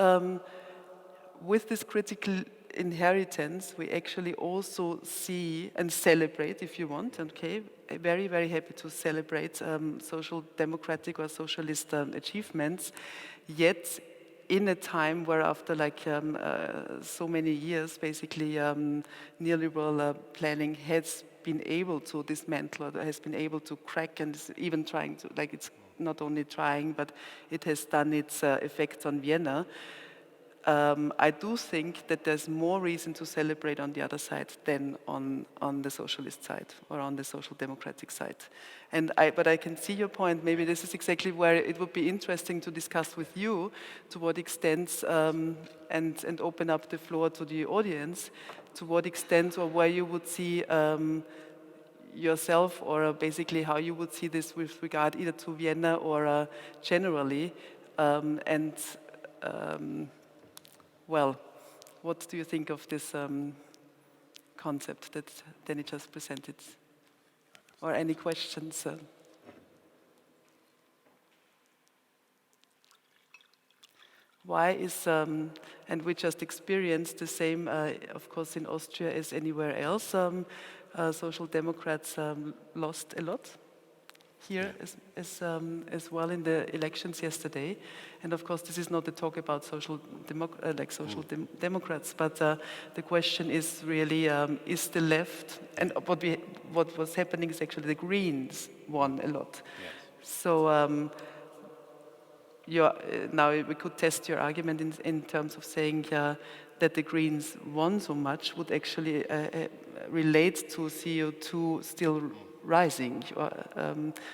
with this critical inheritance, we actually also see and celebrate, if you want, okay, very, very happy to celebrate social democratic or socialist achievements, yet in a time where after so many years, basically neoliberal planning has been able to dismantle or has been able to crack and is even trying to, it's not only trying, but it has done its effects on Vienna. I do think that there's more reason to celebrate on the other side than on the socialist side or on the social democratic side. But I can see your point. Maybe this is exactly where it would be interesting to discuss with you to what extent, and open up the floor to the audience, to what extent or where you would see yourself, or basically how you would see this with regard either to Vienna or generally, well, what do you think of this concept that Danny just presented? Or any questions? Why is, and we just experienced the same, of course, in Austria as anywhere else, Social Democrats lost a lot here as well in the elections yesterday. And of course, this is not a talk about social democrats, but the question is really, is the left, and what was happening is actually the Greens won a lot. Yes. So now we could test your argument in terms of saying that the Greens won so much would actually relate to CO2 still rising.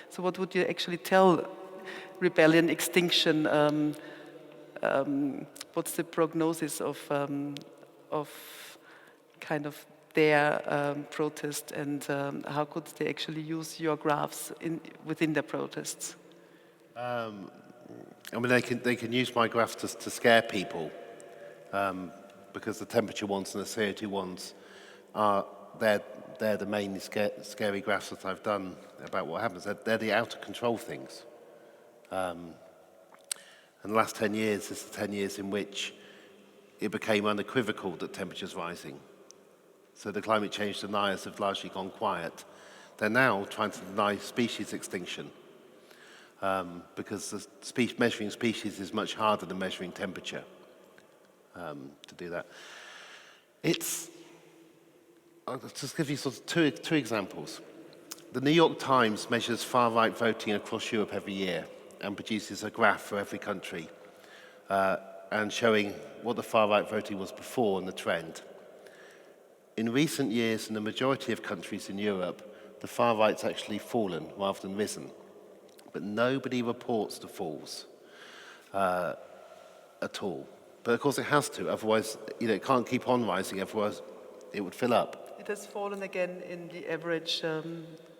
So what would you actually tell rebellion, extinction? What's the prognosis of kind of their protest, and how could they actually use your graphs within their protests? I mean, they can use my graphs to scare people, because the temperature ones and the CO2 ones they're the main scary graphs that I've done about what happens. They're the out of control things. And the last 10 years is the 10 years in which it became unequivocal that temperature's rising. So the climate change deniers have largely gone quiet. They're now trying to deny species extinction. because measuring species is much harder than measuring temperature to do that. I'll just give you sort of two examples. The New York Times measures far-right voting across Europe every year and produces a graph for every country and showing what the far-right voting was before and the trend. In recent years, in the majority of countries in Europe, the far-right's actually fallen rather than risen. But nobody reports the falls at all. But of course it has to, otherwise it can't keep on rising, otherwise it would fill up. It has fallen again in the average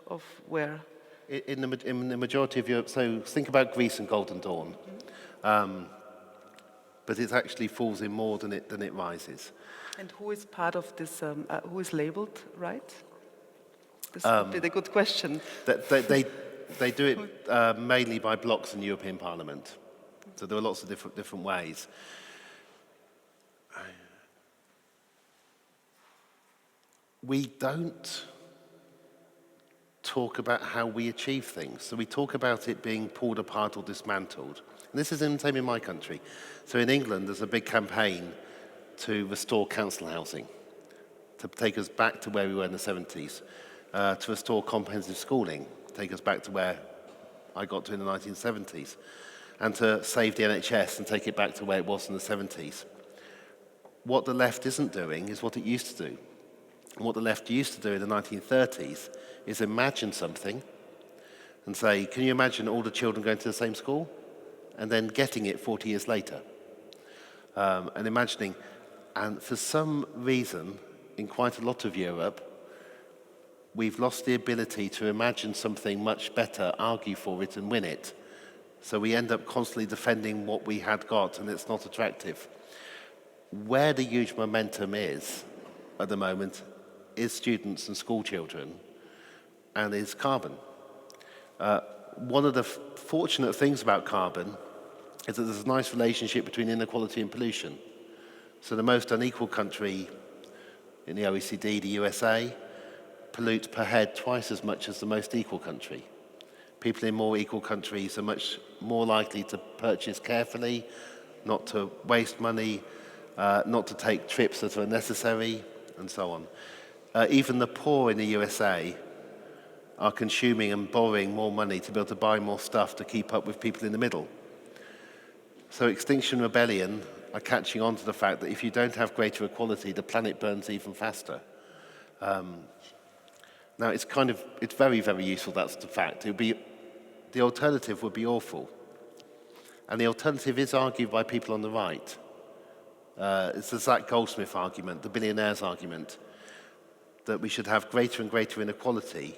of where? In the majority of Europe, so think about Greece and Golden Dawn. But it actually falls in more than it rises. And who is part of this, who is labeled right? This would be the good question. They do it mainly by blocks in the European Parliament. So there are lots of different ways. We don't talk about how we achieve things. So we talk about it being pulled apart or dismantled. And this is the same in my country. So in England, there's a big campaign to restore council housing, to take us back to where we were in the 70s, to restore comprehensive schooling, take us back to where I got to in the 1970s, and to save the NHS and take it back to where it was in the 70s. What the left isn't doing is what it used to do. And what the left used to do in the 1930s is imagine something and say, can you imagine all the children going to the same school? And then getting it 40 years later. And imagining, and for some reason, in quite a lot of Europe, we've lost the ability to imagine something much better, argue for it and win it. So we end up constantly defending what we had got, and it's not attractive. Where the huge momentum is at the moment is students and school children, and is carbon. One of the fortunate things about carbon is that there's a nice relationship between inequality and pollution. So the most unequal country in the OECD, the USA, pollutes per head twice as much as the most equal country. People in more equal countries are much more likely to purchase carefully, not to waste money, not to take trips that are unnecessary, and so on. Even the poor in the USA are consuming and borrowing more money to be able to buy more stuff to keep up with people in the middle. So Extinction Rebellion are catching on to the fact that if you don't have greater equality, the planet burns even faster. Now, it's very, very useful, that's the fact. The alternative would be awful. And the alternative is argued by people on the right. It's the Zach Goldsmith argument, the billionaire's argument, that we should have greater and greater inequality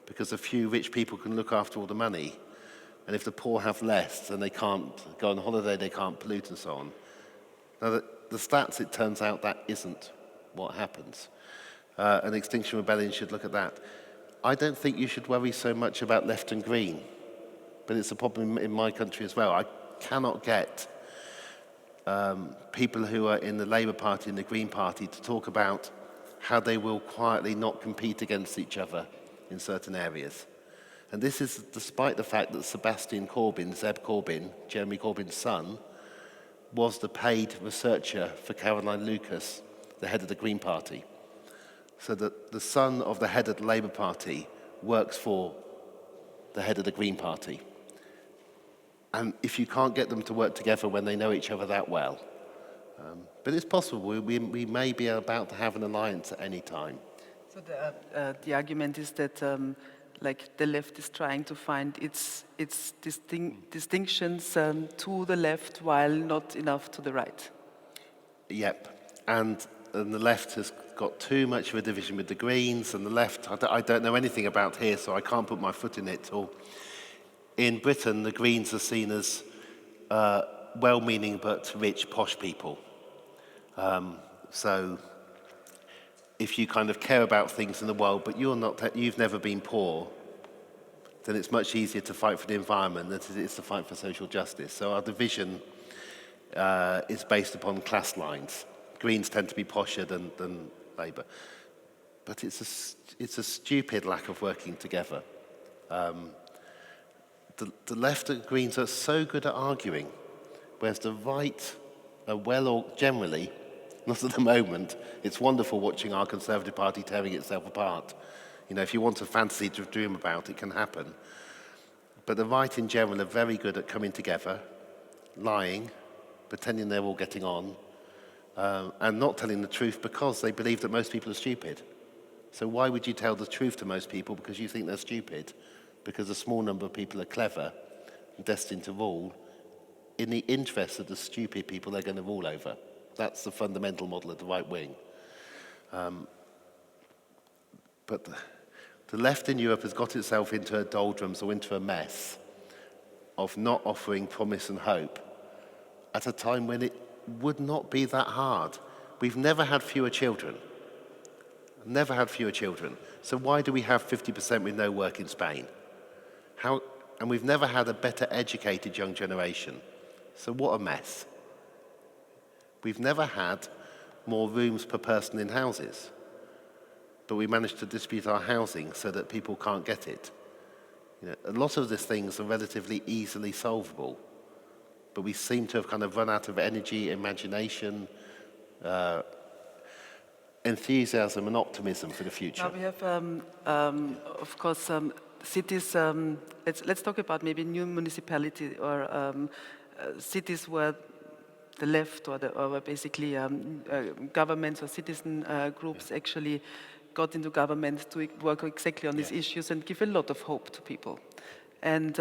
because a few rich people can look after all the money. And if the poor have less, then they can't go on holiday, they can't pollute and so on. Now, the stats, it turns out that isn't what happens. And Extinction Rebellion should look at that. I don't think you should worry so much about left and green, but it's a problem in my country as well. I cannot get people who are in the Labour Party and the Green Party to talk about how they will quietly not compete against each other in certain areas. And this is despite the fact that Sebastian Corbyn, Zeb Corbyn, Jeremy Corbyn's son, was the paid researcher for Caroline Lucas, the head of the Green Party. So that the son of the head of the Labour Party works for the head of the Green Party. And if you can't get them to work together when they know each other that well, but it's possible, we may be about to have an alliance at any time. So the argument is that the left is trying to find its distinctions to the left while not enough to the right. Yep, and the left has got too much of a division with the Greens, and the left, I don't know anything about here, so I can't put my foot in it. Or in Britain, the Greens are seen as well-meaning but rich, posh people. So if you kind of care about things in the world, but you've never been poor, then it's much easier to fight for the environment than it is to fight for social justice. So our division is based upon class lines. Greens tend to be posher than Labour. But it's a stupid lack of working together. the left and Greens are so good at arguing, whereas the right are generally, not at the moment. It's wonderful watching our Conservative Party tearing itself apart. You know, if you want a fantasy to dream about, it can happen. But the right in general are very good at coming together, lying, pretending they're all getting on, and not telling the truth because they believe that most people are stupid. So why would you tell the truth to most people because you think they're stupid? Because a small number of people are clever and destined to rule in the interest of the stupid people they're going to rule over. That's the fundamental model of the right wing. But the left in Europe has got itself into a doldrums or into a mess of not offering promise and hope at a time when it would not be that hard. We've never had fewer children. Never had fewer children. So why do we have 50% with no work in Spain? And we've never had a better educated young generation. So what a mess. We've never had more rooms per person in houses. But we managed to distribute our housing so that people can't get it. You know, a lot of these things are relatively easily solvable. But we seem to have kind of run out of energy, imagination, enthusiasm and optimism for the future. Now we have, of course, cities. Let's talk about maybe new municipality or cities where the left or basically governments or citizen groups actually got into government to work exactly on these issues and give a lot of hope to people. And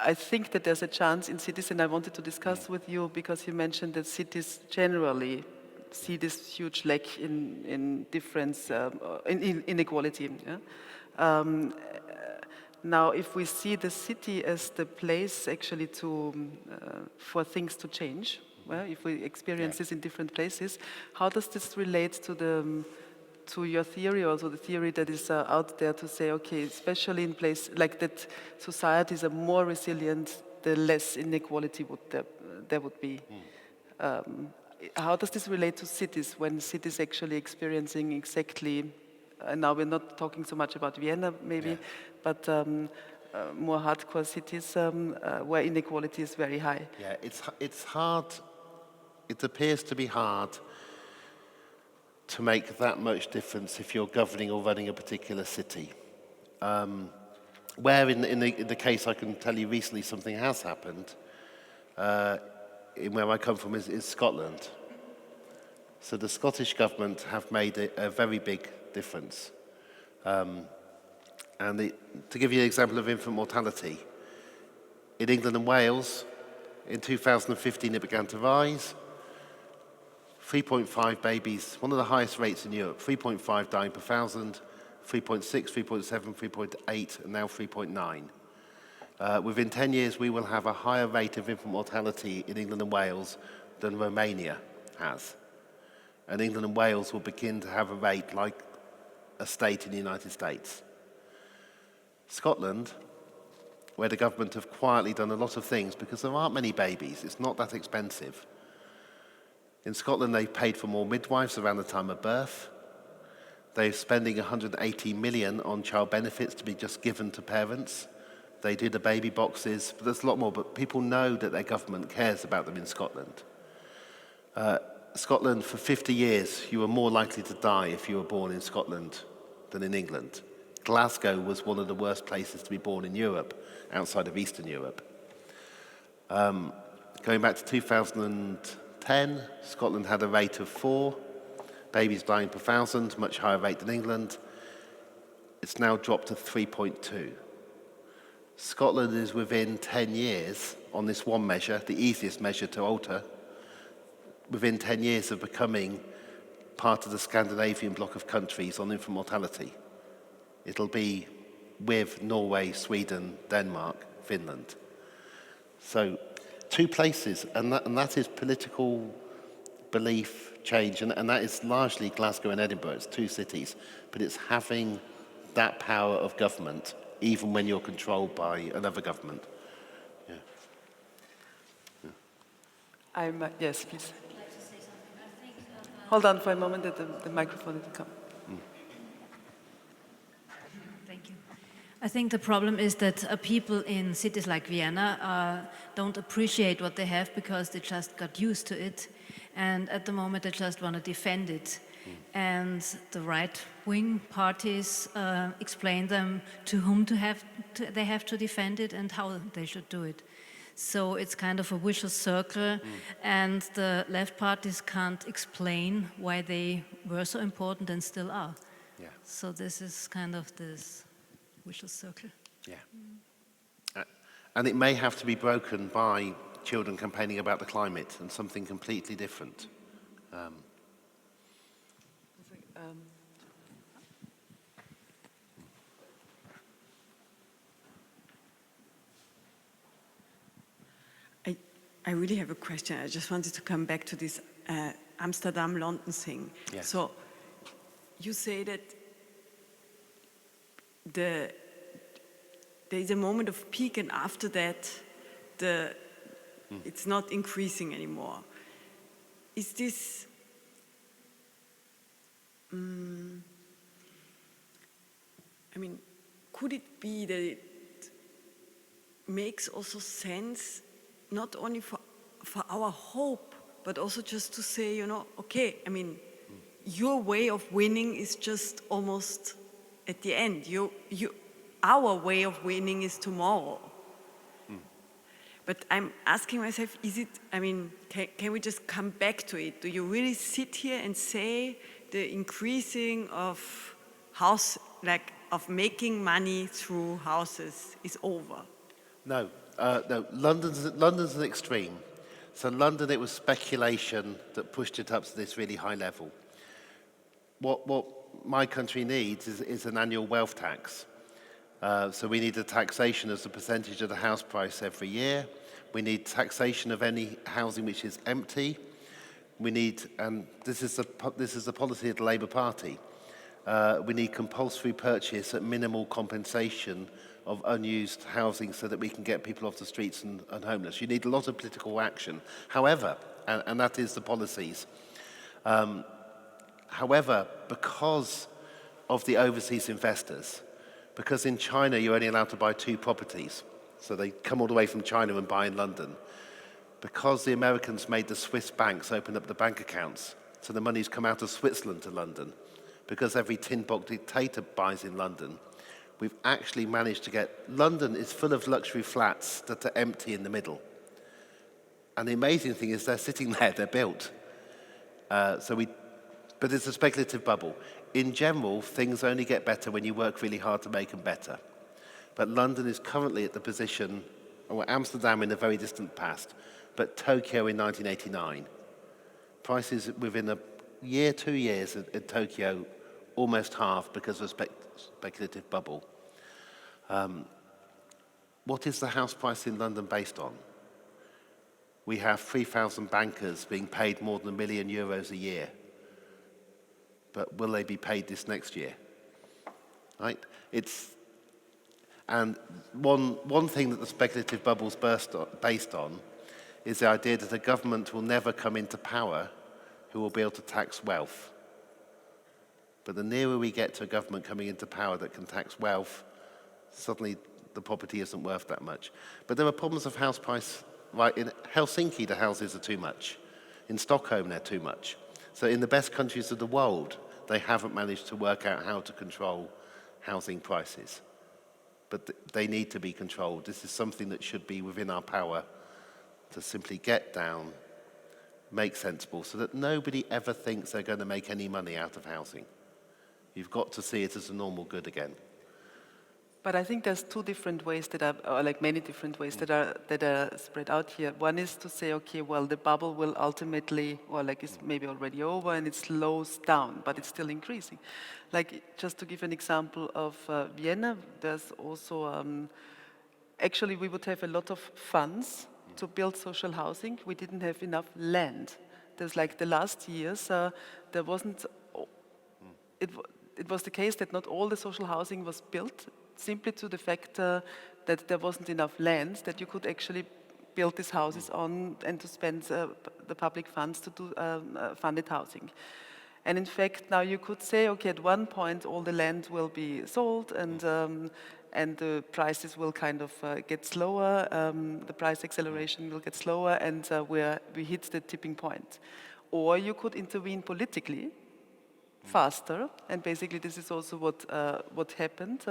I think that there's a chance in cities, and I wanted to discuss with you because you mentioned that cities generally see this huge lack in difference, in inequality. Yeah? Now, if we see the city as the place actually for things to change, well, if we experience this in different places, how does this relate to your theory, also the theory that is out there to say, okay, especially in places like that, societies are more resilient, the less inequality there would be. How does this relate to cities when cities actually experiencing exactly? And now we're not talking so much about Vienna, maybe, but more hardcore cities where inequality is very high. Yeah, it's hard. It appears to be hard to make that much difference if you're governing or running a particular city. Where in the case I can tell you recently something has happened, in where I come from is Scotland. So the Scottish government have made a very big difference. To give you an example of infant mortality, in England and Wales, in 2015 it began to rise. 3.5 babies, one of the highest rates in Europe, 3.5 dying per thousand, 3.6, 3.7, 3.8, and now 3.9. Within 10 years, we will have a higher rate of infant mortality in England and Wales than Romania has. And England and Wales will begin to have a rate like a state in the United States. Scotland, where the government have quietly done a lot of things because there aren't many babies, it's not that expensive. In Scotland, they've paid for more midwives around the time of birth. They're spending 180 million on child benefits to be just given to parents. They do the baby boxes, but there's a lot more. But people know that their government cares about them in Scotland. Scotland, for 50 years, you were more likely to die if you were born in Scotland than in England. Glasgow was one of the worst places to be born in Europe, outside of Eastern Europe. Going back to 2010, Scotland had a rate of 4 babies dying per thousand, much higher rate than England. It's now dropped to 3.2. Scotland is within 10 years on this one measure, the easiest measure to alter, within 10 years of becoming part of the Scandinavian bloc of countries on infant mortality. It'll be with Norway, Sweden, Denmark, Finland. So 2 places, and that is political belief change, and that is largely Glasgow and Edinburgh. It's 2 cities, but it's having that power of government even when you're controlled by another government. Yeah. Yes, please. I'd like to say something. I think Hold on for a moment that the microphone will come. Thank you. I think the problem is that people in cities like Vienna don't appreciate what they have because they just got used to it. And at the moment, they just want to defend it. And the right-wing parties explain them to whom they have to defend it and how they should do it. So it's kind of a vicious circle, and the left parties can't explain why they were so important and still are. Yeah. So this is kind of this vicious circle. Yeah. And it may have to be broken by children complaining about the climate and something completely different. I really have a question. I just wanted to come back to this Amsterdam-London thing. Yes. So you say that there is a moment of peak, and after that, it's not increasing anymore. Is this? I mean, could it be that it makes also sense, not only for our hope, but also just to say, okay, I mean, your way of winning is just almost at the end. Our way of winning is tomorrow. But I'm asking myself, can we just come back to it? Do you really sit here and say the increasing of of making money through houses is over? No. No, London's an extreme. So London, it was speculation that pushed it up to this really high level. What my country needs is an annual wealth tax. So we need a taxation as a percentage of the house price every year. We need taxation of any housing which is empty. We need, and this is the policy of the Labour Party. We need compulsory purchase at minimal compensation of unused housing so that we can get people off the streets and homeless. You need a lot of political action. However, and that is the policies. However, because of the overseas investors, because in China you're only allowed to buy 2 properties, so they come all the way from China and buy in London. Because the Americans made the Swiss banks open up the bank accounts, so the money's come out of Switzerland to London, because every tin box dictator buys in London, we've actually managed to get, London is full of luxury flats that are empty in the middle. And the amazing thing is they're sitting there, they're built. But it's a speculative bubble. In general, things only get better when you work really hard to make them better. But London is currently at the position, or Amsterdam in the very distant past, but Tokyo in 1989. Prices within a year, 2 years in Tokyo almost halved because of a speculative bubble. What is the house price in London based on? We have 3,000 bankers being paid more than €1 million a year. But will they be paid this next year? Right? And one thing that the speculative bubble's based on is the idea that a government will never come into power who will be able to tax wealth. But the nearer we get to a government coming into power that can tax wealth, suddenly the property isn't worth that much. But there are problems of house price. Right, in Helsinki, the houses are too much. In Stockholm, they're too much. So in the best countries of the world, they haven't managed to work out how to control housing prices. But they need to be controlled. This is something that should be within our power to simply get down, make sensible, so that nobody ever thinks they're going to make any money out of housing. You've got to see it as a normal good again. But I think there's 2 different ways that are, or like many different ways that are spread out here. One is to say, okay, well, the bubble will ultimately, or like it's maybe already over and it slows down, but it's still increasing. Like, just to give an example of Vienna, there's also, actually we would have a lot of funds to build social housing. We didn't have enough land. There's like the last years, there wasn't, it was the case that not all the social housing was built, simply to the fact that there wasn't enough land that you could actually build these houses on and to spend the public funds to do funded housing. And in fact, now you could say, okay, at one point all the land will be sold and the prices will kind of get slower, the price acceleration will get slower, and we hit the tipping point. Or you could intervene politically faster, and basically this is also what happened,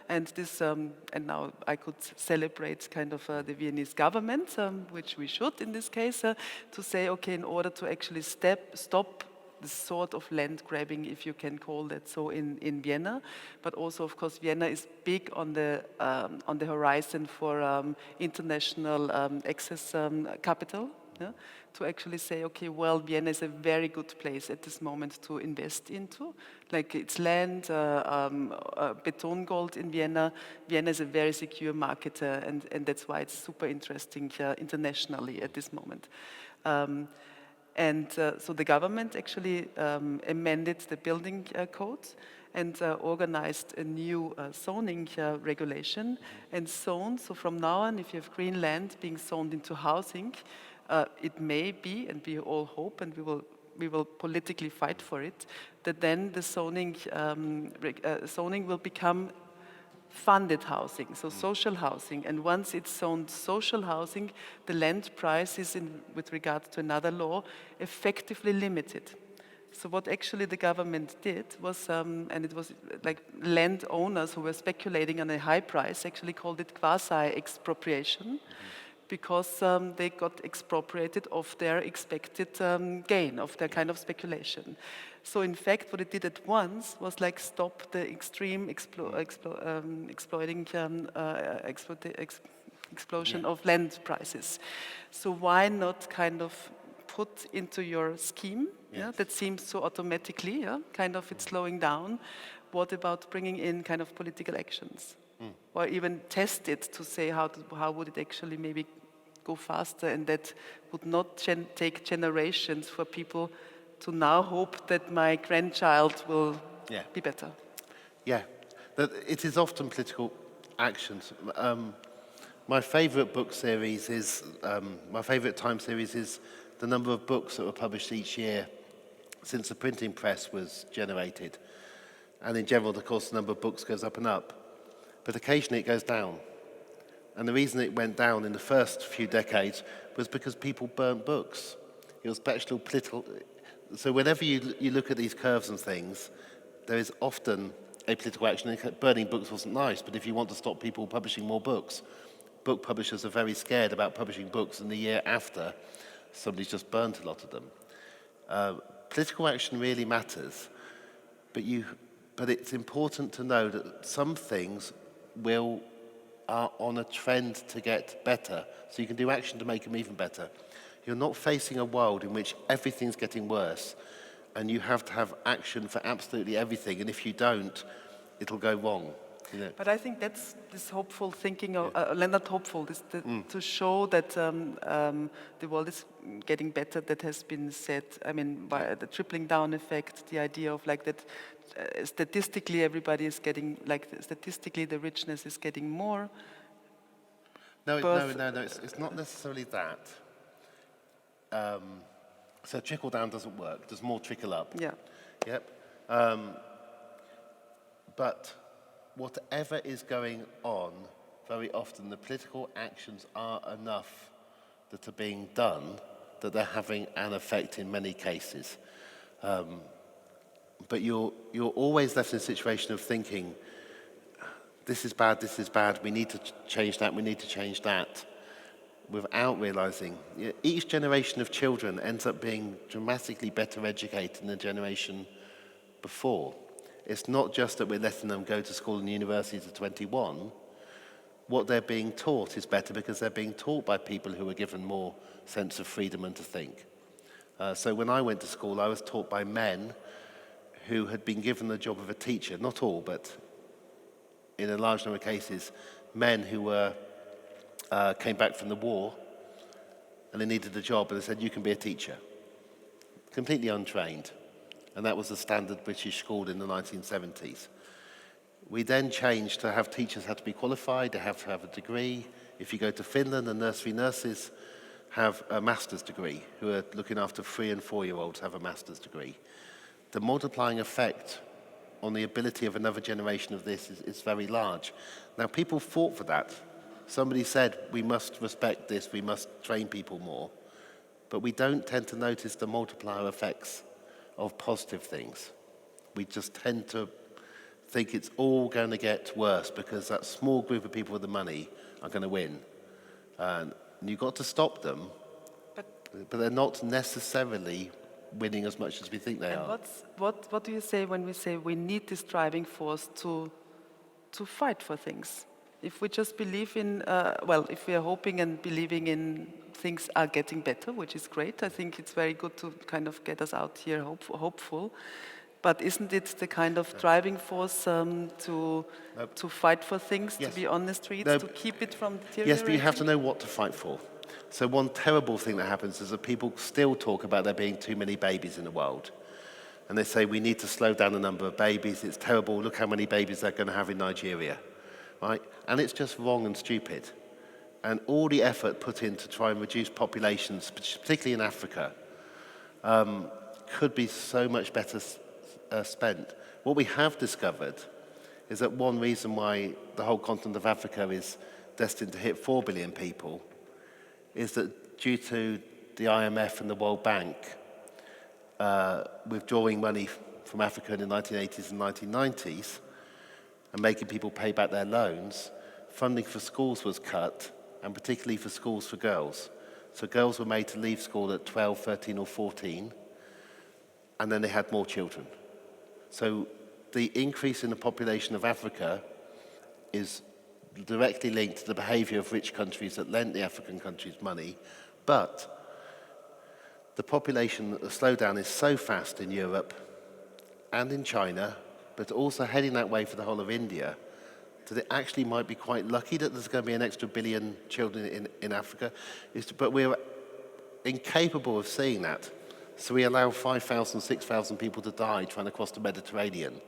and this and now I could celebrate kind of the Viennese government, which we should in this case, to say, okay, in order to actually stop this sort of land grabbing, if you can call that so, in Vienna, but also of course Vienna is big on the horizon for international access capital. Yeah, to actually say, okay, well, Vienna is a very good place at this moment to invest into. Like it's land, beton gold in Vienna. Vienna is a very secure market, and that's why it's super interesting internationally at this moment. So the government actually amended the building codes and organized a new zoning regulation and zoned. So from now on, if you have green land being zoned into housing, it may be, and we all hope, and we will politically fight for it, that then the zoning will become funded housing, so social housing. And once it's zoned social housing, the land price is, with regard to another law, effectively limited. So what actually the government did was, and it was like landowners who were speculating on a high price actually called it quasi-expropriation, because they got expropriated of their expected gain, of their kind of speculation. So in fact, what it did at once was like stop the extreme explosion of land prices. So why not kind of put into your scheme, that seems so automatically, kind of it's slowing down. What about bringing in kind of political actions? Or even test it to say how would it actually maybe go faster, and that would not take generations for people to now hope that my grandchild will be better. Yeah, it is often political actions. My favourite book series is, my favourite time series is the number of books that were published each year since the printing press was generated. And in general, of course, the number of books goes up and up. But occasionally it goes down. And the reason it went down in the first few decades was because people burnt books. It was spatial political. So whenever you look at these curves and things, there is often a political action. Burning books wasn't nice, but if you want to stop people publishing more books, book publishers are very scared about publishing books, and the year after, somebody's just burnt a lot of them. Political action really matters, but it's important to know that some things are on a trend to get better, so you can do action to make them even better. You're not facing a world in which everything's getting worse, and you have to have action for absolutely everything, and if you don't, it'll go wrong. You know? But I think that's this hopeful thinking, not hopeful, to show that the world is getting better, that has been said, I mean, by the tripling down effect, the idea of like that statistically everybody is getting, like statistically the richness is getting more. No, it's not necessarily that. So trickle down doesn't work. There's more trickle up. Yeah. Yep. But whatever is going on, very often the political actions are enough that are being done that they're having an effect in many cases. But you're always left in a situation of thinking, this is bad, we need to change that, we need to change that, without realizing each generation of children ends up being dramatically better educated than the generation before. It's not just that we're letting them go to school and university to 21. What they're being taught is better because they're being taught by people who are given more sense of freedom and to think. So when I went to school, I was taught by men who had been given the job of a teacher, not all, but in a large number of cases, men who came back from the war and they needed a job, and they said, you can be a teacher. Completely untrained. And that was the standard British school in the 1970s. We then changed to have teachers had to be qualified, they have to have a degree. If you go to Finland, the nursery nurses have a master's degree, who are looking after 3- and 4-year-olds have a master's degree. The multiplying effect on the ability of another generation of this is very large. Now, people fought for that. Somebody said, we must respect this, we must train people more. But we don't tend to notice the multiplier effects of positive things. We just tend to think it's all going to get worse because that small group of people with the money are going to win. And you've got to stop them, but they're not necessarily winning as much as we think they are. What do you say when we say we need this driving force to fight for things? If we just believe in, if we are hoping and believing in things are getting better, which is great, I think it's very good to kind of get us out here hopeful. But isn't it the kind of driving force to fight for things, to be on the streets, to keep it from deteriorating? Yes, but you have to know what to fight for. So one terrible thing that happens is that people still talk about there being too many babies in the world. And they say, we need to slow down the number of babies, it's terrible, look how many babies they're going to have in Nigeria. Right? And it's just wrong and stupid. And all the effort put in to try and reduce populations, particularly in Africa, could be so much better spent. What we have discovered is that one reason why the whole continent of Africa is destined to hit 4 billion people is that due to the IMF and the World Bank withdrawing money from Africa in the 1980s and 1990s, and making people pay back their loans, funding for schools was cut, and particularly for schools for girls. So girls were made to leave school at 12, 13 or 14, and then they had more children. So the increase in the population of Africa is directly linked to the behavior of rich countries that lent the African countries money, but the population slowdown is so fast in Europe and in China, but also heading that way for the whole of India, that it actually might be quite lucky that there's going to be an extra billion children in Africa. But we're incapable of seeing that. So we allow 5,000, 6,000 people to die trying to cross the Mediterranean.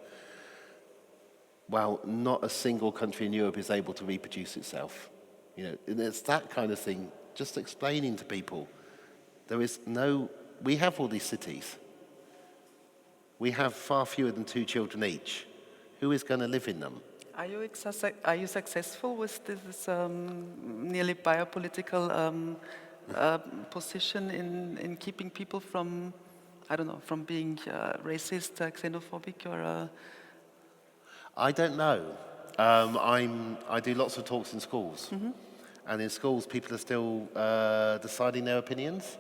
Well, not a single country in Europe is able to reproduce itself. You know, and it's that kind of thing, just explaining to people, we have all these cities. We have far fewer than 2 children each. Who is going to live in them? Are you successful with this nearly biopolitical position in keeping people from, from being racist, xenophobic, or? I don't know. I do lots of talks in schools, and in schools, people are still deciding their opinions.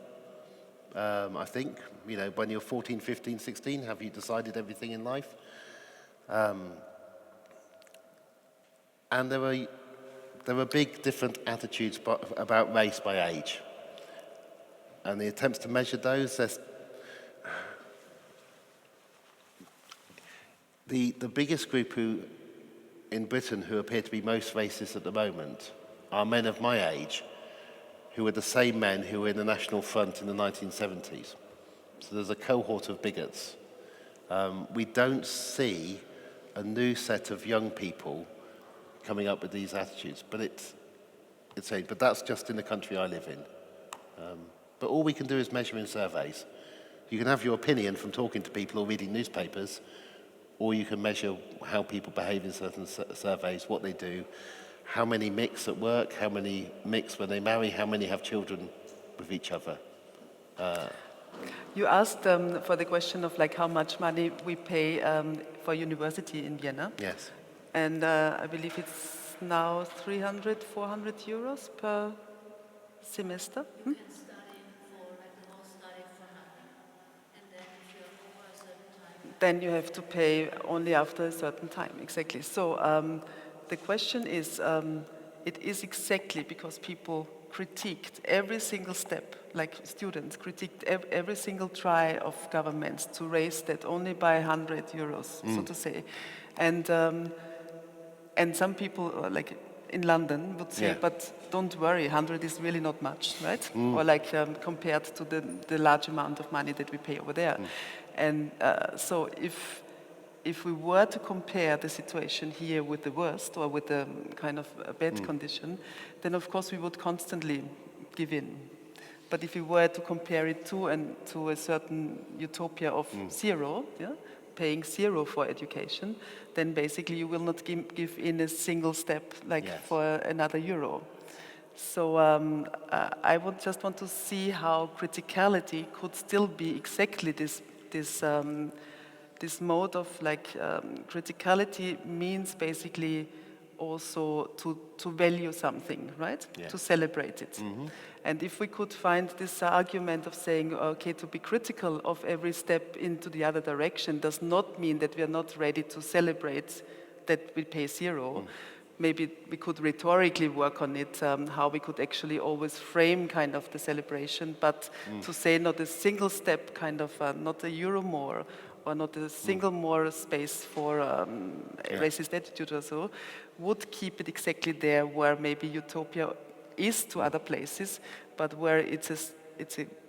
I think, when you're 14, 15, 16, have you decided everything in life? And there are big different attitudes about race by age. And the attempts to measure those, the biggest group in Britain who appear to be most racist at the moment are men of my age, who were the same men who were in the National Front in the 1970s. So there's a cohort of bigots. We don't see a new set of young people coming up with these attitudes, but but that's just in the country I live in. But all we can do is measure in surveys. You can have your opinion from talking to people or reading newspapers, or you can measure how people behave in certain surveys, what they do, how many mix at work, how many mix when they marry, how many have children with each other. You asked for the question of how much money we pay for university in Vienna. Yes. And I believe it's now 300, 400 euros per semester. You can study for the whole study for nothing. And then if you're over a certain time, then you have to pay only after a certain time, exactly. So the question is, it is exactly because people critiqued every single step, like students critiqued every single try of governments to raise that only by 100 euros, so to say. And some people, like in London, would say, but don't worry, 100 is really not much, right? Or compared to the large amount of money that we pay over there. And so if we were to compare the situation here with the worst or with the kind of bad condition, then of course we would constantly give in. But if we were to compare it to a certain utopia of zero, paying zero for education, then basically you will not give in a single step like for another euro. So I would just want to see how criticality could still be exactly this mode of like criticality means basically also to value something, right? To celebrate it. And if we could find this argument of saying, okay, to be critical of every step into the other direction does not mean that we are not ready to celebrate that we pay zero. Maybe we could rhetorically work on it, how we could actually always frame kind of the celebration, but to say not a single step, kind of not a euro more, or not a single more space for racist attitude or so, would keep it exactly there where maybe utopia is to other places, but where it's a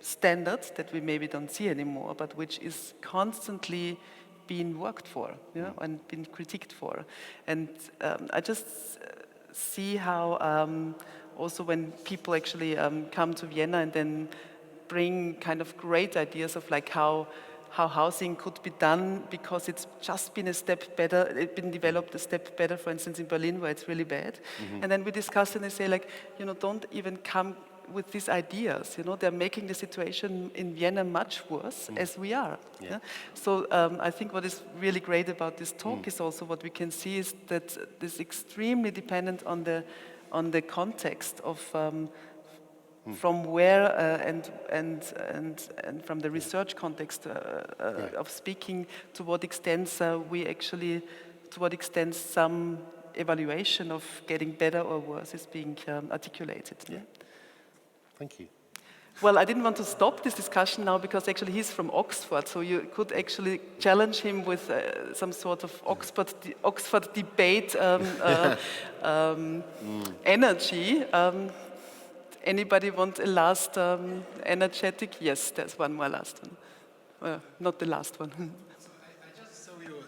standard that we maybe don't see anymore, but which is constantly being worked for, and been critiqued for. And I just see how also when people actually come to Vienna and then bring kind of great ideas of like how housing could be done because it's just been a step better, it's been developed a step better, for instance, in Berlin where it's really bad. And then we discuss and they say like, don't even come with these ideas, they're making the situation in Vienna much worse as we are. So I think what is really great about this talk is also what we can see is that this extremely dependent on the context of from where and from the research context of speaking, to what extent to what extent some evaluation of getting better or worse is being articulated. Thank you. Well, I didn't want to stop this discussion now because actually he's from Oxford, so you could actually challenge him with some sort of Oxford debate energy. Anybody want a last energetic? Yes, there's one more last one. Not the last one. So I just saw you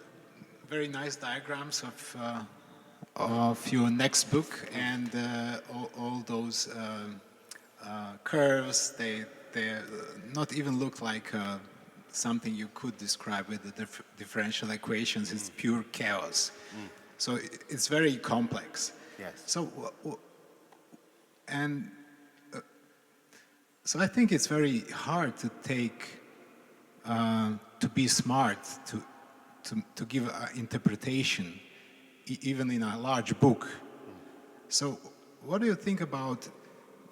very nice diagrams of your next book, and all those curves, they not even look like something you could describe with the differential equations. It's pure chaos. So it's very complex. Yes. So I think it's very hard to to be smart, to give an interpretation, even in a large book. So what do you think about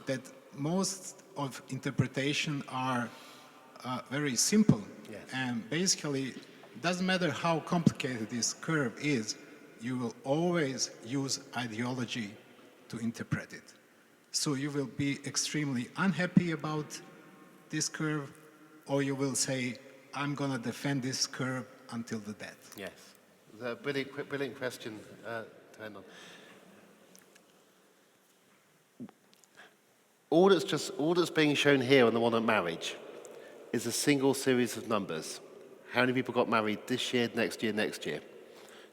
that? Most of interpretation are very simple, and basically it doesn't matter how complicated this curve is, you will always use ideology to interpret it. So you will be extremely unhappy about this curve, or you will say, I'm going to defend this curve until the death. Yes, the brilliant question to end on. All that's being shown here on the one on marriage is a single series of numbers. How many people got married this year, next year, next year?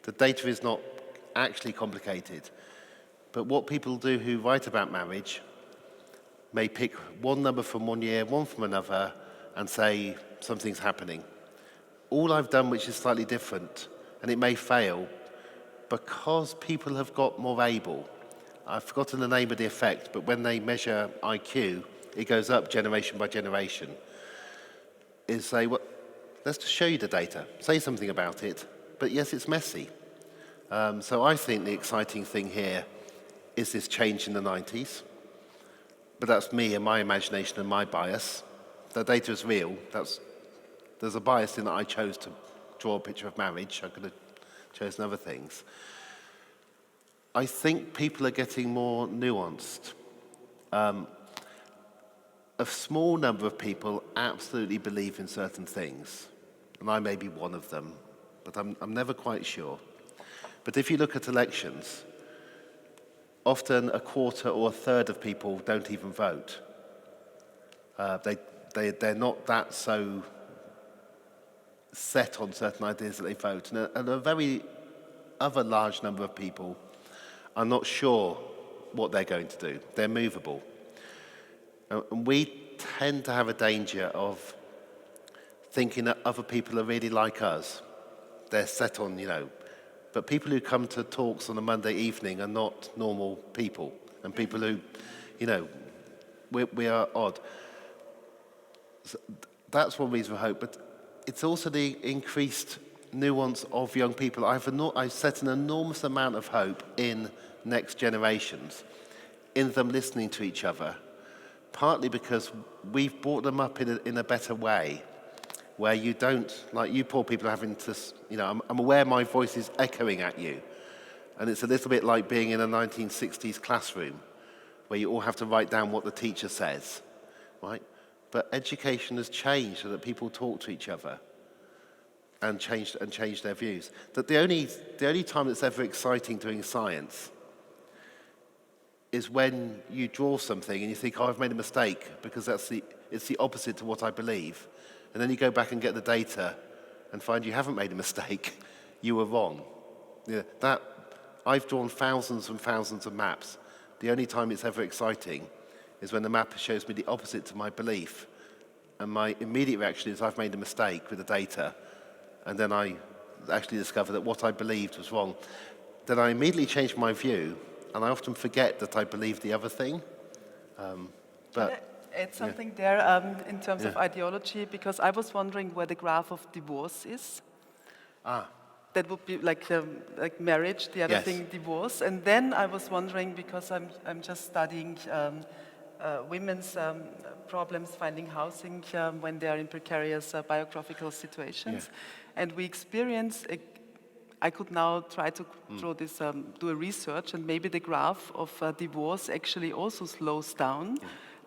The data is not actually complicated. But what people do who write about marriage may pick one number from one year, one from another, and say something's happening. All I've done, which is slightly different, and it may fail, because people have got more able. I've forgotten the name of the effect, but when they measure IQ, it goes up generation by generation. Is say, well, let's just show you the data, say something about it, but yes, it's messy. So I think the exciting thing here is this change in the 90s, but that's me and my imagination and my bias. The data is real. There's a bias in that I chose to draw a picture of marriage. I could have chosen other things. I think people are getting more nuanced. A small number of people absolutely believe in certain things, and I may be one of them, but I'm never quite sure. But if you look at elections, often a quarter or a third of people don't even vote. They're not that so set on certain ideas that they vote. And a very other large number of people are not sure what they're going to do. They're movable. And we tend to have a danger of thinking that other people are really like us. they're set on, but people who come to talks on a Monday evening are not normal people, and people who, we are odd. So that's one reason for hope, but it's also the increased nuance of young people. I've set an enormous amount of hope in next generations, in them listening to each other, partly because we've brought them up in a better way, where you don't, like you poor people are having to, I'm aware my voice is echoing at you, and it's a little bit like being in a 1960s classroom, where you all have to write down what the teacher says, right? But education has changed so that people talk to each other and change their views. That the only time it's ever exciting doing science is when you draw something and you think, I've made a mistake, because it's the opposite to what I believe. And then you go back and get the data and find you haven't made a mistake, you were wrong. I've drawn thousands and thousands of maps. The only time it's ever exciting is when the map shows me the opposite to my belief. And my immediate reaction is I've made a mistake with the data. And then I actually discover that what I believed was wrong. Then I immediately change my view, and I often forget that I believed the other thing. Add something there in terms of ideology, because I was wondering where the graph of divorce is. That would be like marriage, the other thing divorce. And then I was wondering, because I'm just studying women's problems finding housing when they are in precarious biographical situations. And we experience, I could now try to draw this, do a research, and maybe the graph of divorce actually also slows down,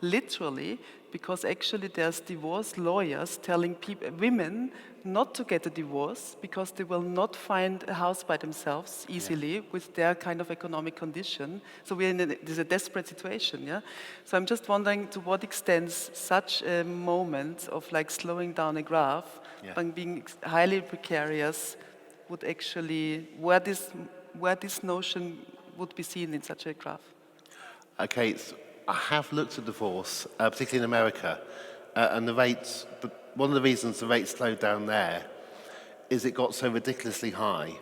literally, because actually there's divorce lawyers telling women not to get a divorce because they will not find a house by themselves easily with their kind of economic condition. So there's a desperate situation, yeah? So I'm just wondering to what extent such a moment of like slowing down a graph and being highly precarious would actually, where this notion would be seen in such a graph. Okay, I have looked at divorce, particularly in America, and the rates, but one of the reasons the rates slowed down there is it got so ridiculously high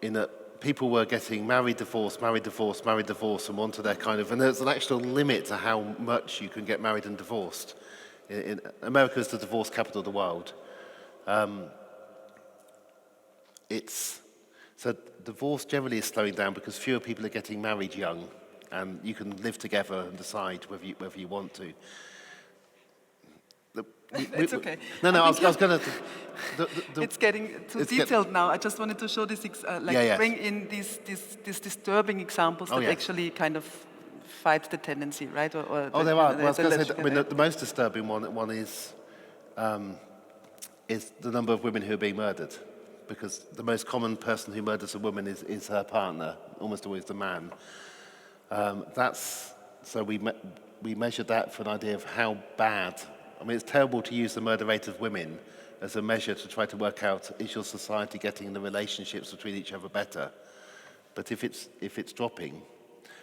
in that people were getting married, divorced, married, divorced, married, divorced, and wanted their kind of, and there's an actual limit to how much you can get married and divorced. America is the divorce capital of the world. So divorce generally is slowing down because fewer people are getting married young, and you can live together and decide whether you want to. It's okay. No, I was going to... It's getting too detailed now. I just wanted to show this, bring in these disturbing examples that actually kind of fight the tendency, right? There are. Well, I was going to say, the most disturbing one is the number of women who are being murdered, because the most common person who murders a woman is her partner, almost always the man. So we measured that for an idea of how bad. I mean, it's terrible to use the murder rate of women as a measure to try to work out, is your society getting the relationships between each other better? But if it's dropping,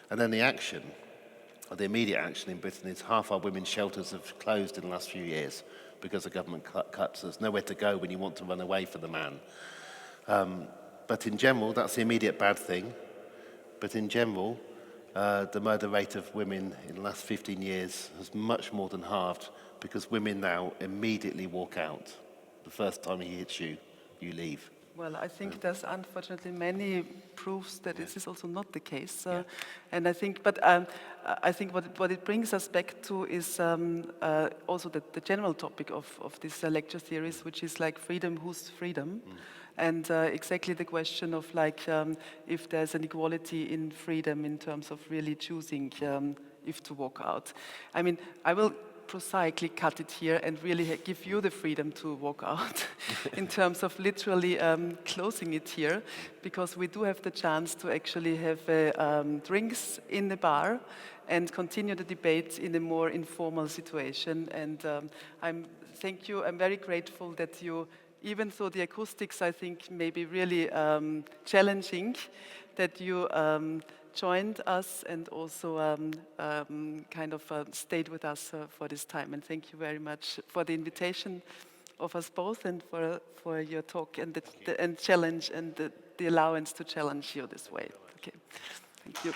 and then the action, or the immediate action in Britain is half our women's shelters have closed in the last few years because of government cuts. There's nowhere to go when you want to run away from the man. But in general, that's the immediate bad thing. But in general, the murder rate of women in the last 15 years has much more than halved, because women now immediately walk out. The first time he hits you, you leave. Well, I think there's unfortunately many proofs that this is also not the case. And I think, I think what it brings us back to is also the general topic of this lecture series, which is like freedom, whose freedom? And exactly the question of like if there's an equality in freedom in terms of really choosing if to walk out. I mean, I will prosaically cut it here and really give you the freedom to walk out in terms of literally closing it here, because we do have the chance to actually have drinks in the bar and continue the debate in a more informal situation. And thank you. I'm very grateful that you, even though the acoustics I think may be really challenging, that you joined us and also kind of stayed with us for this time. And thank you very much for the invitation of us both and for your talk and and challenge and the allowance to challenge you this way. Okay, thank you.